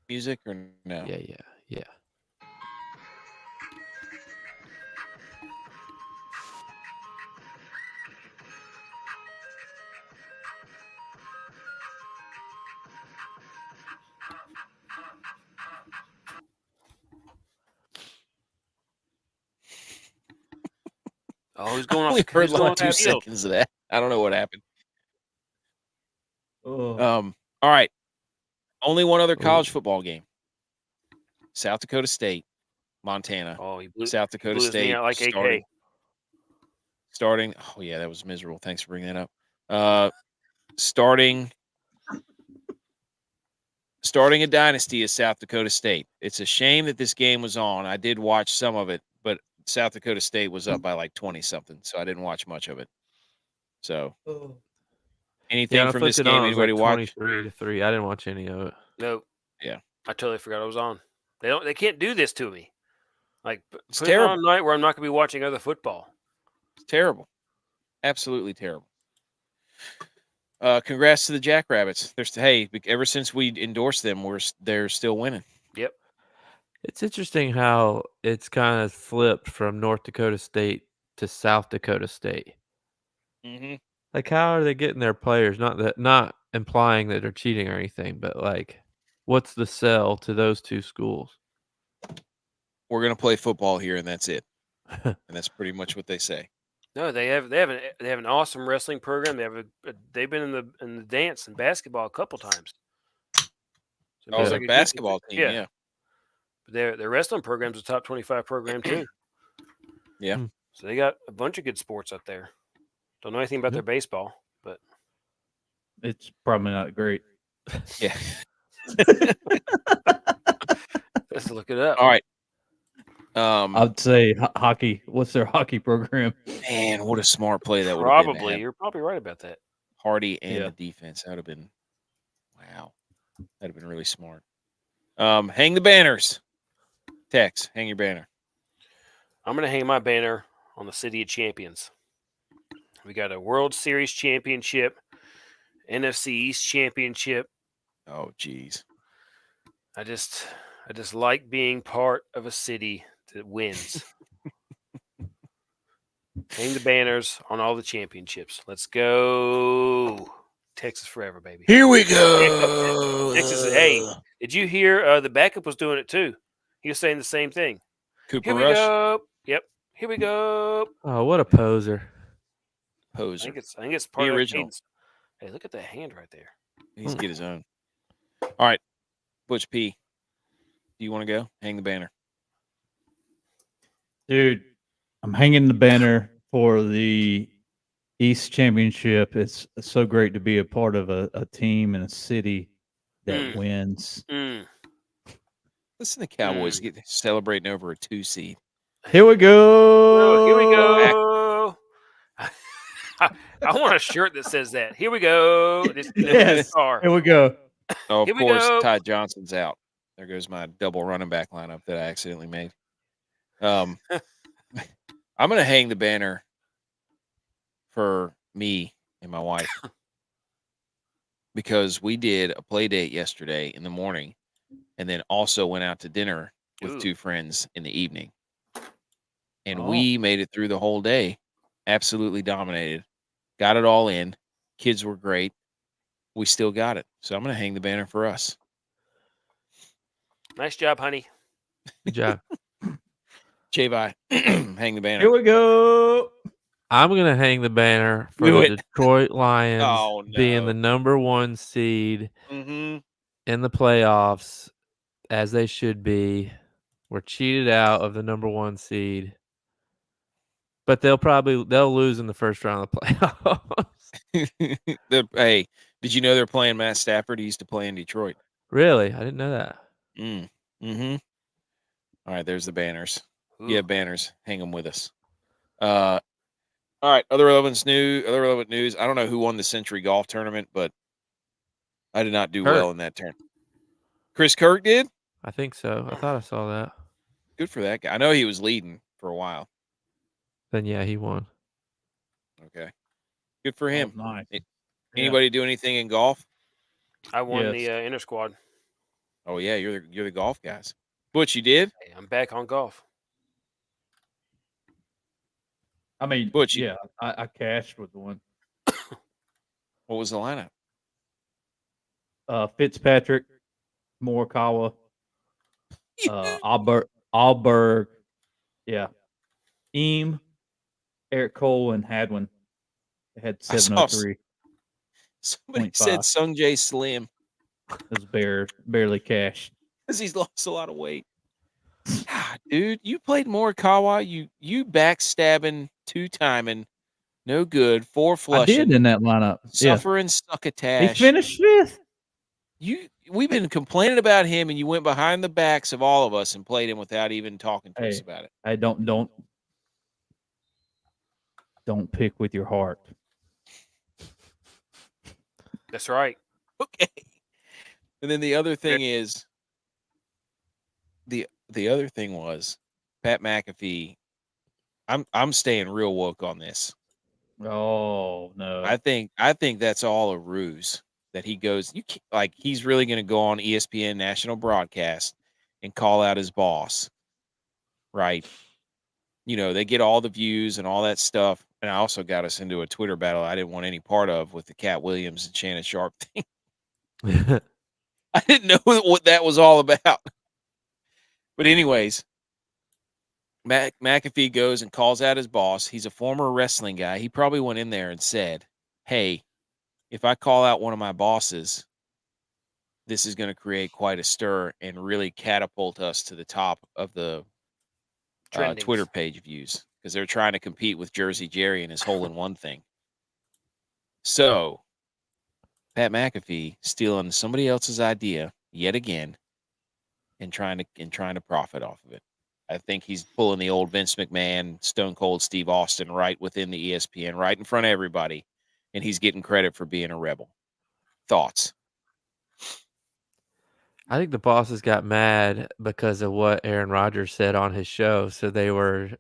Speaker 1: music or no?
Speaker 2: Yeah.
Speaker 3: Oh, who's going
Speaker 1: I
Speaker 3: off?
Speaker 1: only heard
Speaker 3: Who's going
Speaker 1: like
Speaker 3: off
Speaker 1: 2
Speaker 3: the field?
Speaker 1: seconds of that. I don't know what happened.
Speaker 4: Oh.
Speaker 1: All right. Only one other college
Speaker 2: Ooh.
Speaker 1: football game. South Dakota State, Montana.
Speaker 3: Oh, he blew
Speaker 1: South Dakota
Speaker 3: his knee
Speaker 1: State
Speaker 3: out like AK.
Speaker 1: starting. Oh yeah, that was miserable. Thanks for bringing that up. Starting a dynasty is South Dakota State. It's a shame that this game was on. I did watch some of it, but South Dakota State was up by like 20 something, so I didn't watch much of it. So anything
Speaker 2: Yeah, I
Speaker 1: from this
Speaker 2: flipped it
Speaker 1: game?
Speaker 2: on. It was
Speaker 1: Anybody
Speaker 2: like
Speaker 1: watch?
Speaker 2: 23-3. I didn't watch any of it.
Speaker 3: No.
Speaker 1: Yeah.
Speaker 3: I totally forgot I was on. They can't do this to me. Like
Speaker 1: It's
Speaker 3: put it on
Speaker 1: terrible.
Speaker 3: a night where I'm not going to be watching other football.
Speaker 1: It's terrible. Absolutely terrible. Congrats to the Jackrabbits. Hey, ever since we endorsed them, they're still winning.
Speaker 3: Yep.
Speaker 2: It's interesting how it's kind of flipped from North Dakota State to South Dakota State.
Speaker 1: Mm-hmm.
Speaker 2: Like, how are they getting their players? Not implying that they're cheating or anything, but like, what's the sell to those two schools?
Speaker 1: We're gonna play football here, and that's it. And that's pretty much what they say.
Speaker 3: No, they have an awesome wrestling program. They've been in the dance and basketball a couple times. So
Speaker 1: Oh,
Speaker 3: it's
Speaker 1: a
Speaker 3: like a good-
Speaker 1: basketball team, yeah.
Speaker 3: But their wrestling program's a top 25 program too.
Speaker 1: Yeah.
Speaker 2: Hmm.
Speaker 3: So they got a bunch of good sports up there. Don't know anything about their
Speaker 2: Yep.
Speaker 3: baseball, but
Speaker 4: It's probably not great.
Speaker 1: Yeah.
Speaker 3: let's look it up.
Speaker 1: All right.
Speaker 4: I'd say hockey. What's their hockey program?
Speaker 1: Man, what a smart play that would have been.
Speaker 3: Probably you're probably right about that.
Speaker 1: Hardy and
Speaker 4: Yeah.
Speaker 1: the defense. That would have been wow. That'd have been really smart. Hang the banners. Tex, hang your banner.
Speaker 3: I'm going to hang my banner on the City of Champions. We got a World Series championship, NFC East championship.
Speaker 1: Oh, geez.
Speaker 3: I just like being part of a city that wins. Hang the banners on all the championships. Let's go. Texas forever, baby.
Speaker 1: Here we go.
Speaker 3: Texas, hey, did you hear the backup was doing it too? He was saying the same thing.
Speaker 1: Cooper
Speaker 3: Here we
Speaker 1: Rush.
Speaker 3: go. Yep. Here we go.
Speaker 2: Oh, what a poser!
Speaker 3: I
Speaker 1: Poser.
Speaker 3: think it's part
Speaker 1: The
Speaker 3: of the
Speaker 1: original.
Speaker 3: cadence. Hey, look at that hand right there.
Speaker 1: He needs to get his own. All right. Butch P. Do you want to go? Hang the banner.
Speaker 4: Dude, I'm hanging the banner for the East Championship. It's so great to be a part of a team and a city that wins.
Speaker 1: Listen to Cowboys celebrating over a 2 seed.
Speaker 4: Here we go.
Speaker 3: Oh, here we go. I want a shirt that says that. Here we go.
Speaker 4: Yes. Here we go.
Speaker 1: Oh, of
Speaker 3: Here we
Speaker 1: course,
Speaker 3: go.
Speaker 1: Ty Johnson's out. There goes my double running back lineup that I accidentally made. I'm going to hang the banner for me and my wife because we did a play date yesterday in the morning and then also went out to dinner with 2 friends in the evening. And we made it through the whole day. Absolutely dominated. Got it all in. Kids were great. We still got it. So I'm going to hang the banner for us.
Speaker 3: Nice job, honey.
Speaker 2: Good job.
Speaker 1: J-Vi, hang the banner.
Speaker 4: Here we go.
Speaker 2: I'm gonna hang the banner for
Speaker 1: Do
Speaker 2: the
Speaker 1: it.
Speaker 2: Detroit Lions
Speaker 1: Oh,
Speaker 2: being
Speaker 1: no.
Speaker 2: the number 1 seed
Speaker 1: Mm-hmm.
Speaker 2: in the playoffs, as they should be. We're cheated out of the number 1 seed, but they'll lose in the first round of the playoffs.
Speaker 1: Hey, did you know they're playing Matt Stafford? He used to play in Detroit.
Speaker 2: Really, I didn't know that.
Speaker 1: Mm-hmm. All right, there's the banners.
Speaker 3: Ooh.
Speaker 1: Yeah, banners. Hang them with us. All right, other relevant news. I don't know who won the Century Golf Tournament, but I did not do
Speaker 2: Kirk.
Speaker 1: well in that tournament. Chris Kirk did?
Speaker 2: I think so. I thought I saw that.
Speaker 1: Good for that guy. I know he was leading for a while.
Speaker 2: Then yeah, he won.
Speaker 1: Okay. Good for him.
Speaker 4: Nice.
Speaker 1: Anybody do anything in golf?
Speaker 3: I won
Speaker 4: Yes.
Speaker 3: the inter squad.
Speaker 1: Oh yeah, you're the golf guys. Butch, you did?
Speaker 3: Hey, I'm back on golf.
Speaker 4: I mean,
Speaker 1: Butch,
Speaker 4: yeah, I cashed with one.
Speaker 1: What was the lineup?
Speaker 4: Fitzpatrick, Morikawa, Alberg, yeah, Eam, Eric Cole and Hadwin had
Speaker 1: I saw
Speaker 4: 703.
Speaker 1: somebody
Speaker 4: 0.5.
Speaker 1: said Sung Jae Slim
Speaker 4: It was barely cash.
Speaker 1: because he's lost a lot of weight. Dude, you played more Kawa. You backstabbing, two-timing, no good, four
Speaker 4: I
Speaker 1: flushing,
Speaker 4: did in that lineup. Yeah.
Speaker 1: suffering
Speaker 4: He
Speaker 1: succotash.
Speaker 4: finished fifth.
Speaker 1: We've been complaining about him, and you went behind the backs of all of us and played him without even talking to us about it.
Speaker 4: I don't pick with your heart.
Speaker 3: That's right.
Speaker 1: Okay. And then the other thing is the other thing was Pat McAfee. I'm staying real woke on this.
Speaker 4: Oh no!
Speaker 1: I think that's all a ruse that he goes. He's really going to go on ESPN national broadcast and call out his boss, right? You know, they get all the views and all that stuff. And I also got us into a Twitter battle I didn't want any part of with the Cat Williams and Shannon Sharp thing. I didn't know what that was all about. But anyways, McAfee goes and calls out his boss. He's a former wrestling guy. He probably went in there and said, hey, if I call out one of my bosses, this is going to create quite a stir and really catapult us to the top of the Twitter page views because they're trying to compete with Jersey Jerry and his hole-in-one thing. So Pat McAfee stealing somebody else's idea yet again and trying to profit off of it. I think he's pulling the old Vince McMahon, Stone Cold Steve Austin right within the ESPN, right in front of everybody, and he's getting credit for being a rebel. Thoughts?
Speaker 2: I think the bosses got mad because of what Aaron Rodgers said on his show, so they were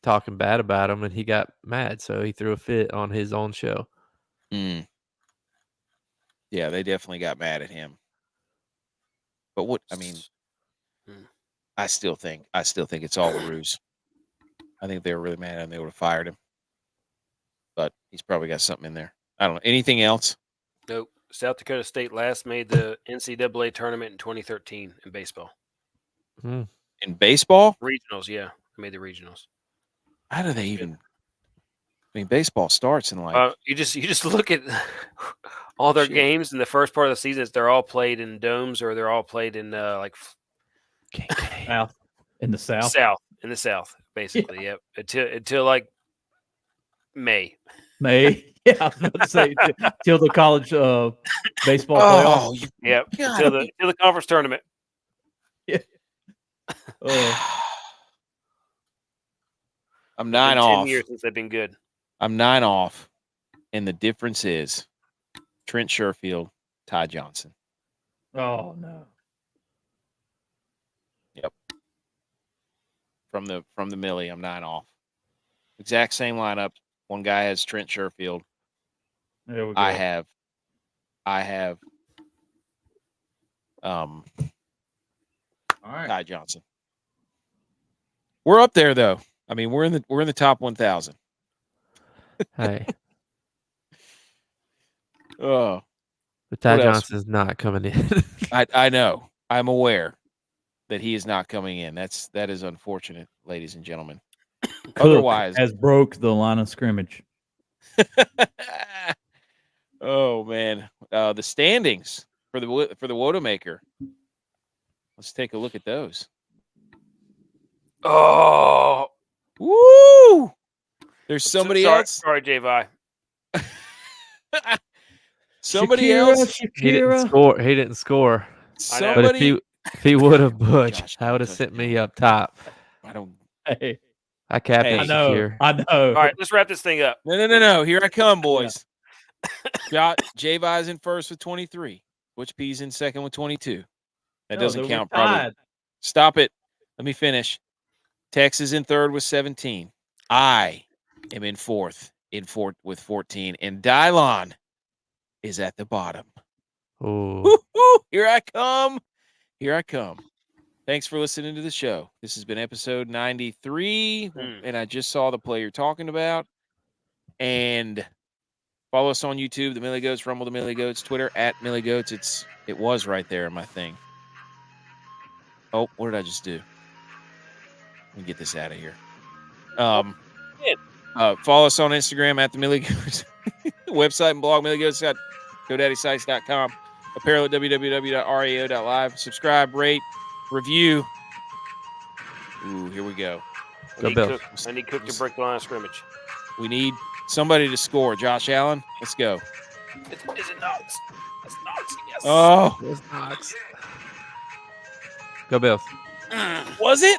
Speaker 2: talking bad about him, and he got mad, so he threw a fit on his own show.
Speaker 1: Yeah, they definitely got mad at him. But I still think it's all a ruse. I think they were really mad and they would have fired him. But he's probably got something in there. I don't know. Anything else?
Speaker 3: Nope. South Dakota State last made the NCAA tournament in 2013 in baseball.
Speaker 1: In baseball?
Speaker 3: Regionals, yeah. They made the regionals.
Speaker 1: How do they even? I mean, baseball starts in like.
Speaker 3: You just look at all their games in the first part of the season. They're all played in domes or they're all played in
Speaker 4: South in the South.
Speaker 3: In the South, basically. Yeah. Until like May. Yeah,
Speaker 4: I was about to say till the college baseball playoff.
Speaker 3: Yeah, until the conference tournament.
Speaker 4: Yeah.
Speaker 1: I'm 9 off.
Speaker 3: 10 years since they've been good.
Speaker 1: I'm 9 off, and the difference is Trent Sherfield, Ty Johnson.
Speaker 4: Oh no.
Speaker 1: Yep. From the Millie, I'm 9 off. Exact same lineup. One guy has Trent Sherfield.
Speaker 4: There we go.
Speaker 1: I have
Speaker 4: all right.
Speaker 1: Ty Johnson. We're up there though. I mean, we're in the top 1,000.
Speaker 2: Hey.
Speaker 1: Oh.
Speaker 2: But Ty Johnson's not coming in.
Speaker 1: I know. I'm aware that he is not coming in. That is unfortunate, ladies and gentlemen. Otherwise,
Speaker 4: has broke the line of scrimmage.
Speaker 1: Oh man, the standings for the WOAT-A-MAKER. Let's take a look at those.
Speaker 3: Oh,
Speaker 1: woo! There's somebody else.
Speaker 3: Sorry, J-Vi.
Speaker 1: Somebody else.
Speaker 2: Shakira. He didn't score.
Speaker 1: Somebody.
Speaker 2: But if he would have, Butch, I would have sent me up top.
Speaker 1: I don't.
Speaker 4: Hey.
Speaker 2: I captain Shakira.
Speaker 4: I know.
Speaker 3: All right, let's wrap this thing up.
Speaker 1: No. Here I come, boys. J-Vi's in first with 23. ButchP's in second with 22. That doesn't count, probably. Stop it. Let me finish. Tex is in third with 17. I am in fourth with 14. And DYLON is at the bottom.
Speaker 2: Ooh.
Speaker 1: Here I come. Thanks for listening to the show. This has been episode 93. And I just saw the play you're talking about. And follow us on YouTube, the Millie Goats, Rumble the Millie Goats, Twitter at Millie Goats. It was right there in my thing. Oh, what did I just do? Let me get this out of here. Follow us on Instagram at the Milly Goats. Website and blog, millygoats.godaddysites.com. Apparel at www.rao.live. Subscribe, rate, review. Ooh, here we go.
Speaker 2: Go Bills.
Speaker 3: I need Cook to break the line of scrimmage.
Speaker 1: We need somebody to score. Josh Allen, let's go.
Speaker 3: Is it Knox? It's Knox, yes.
Speaker 1: Oh,
Speaker 2: Go Bills.
Speaker 1: was it?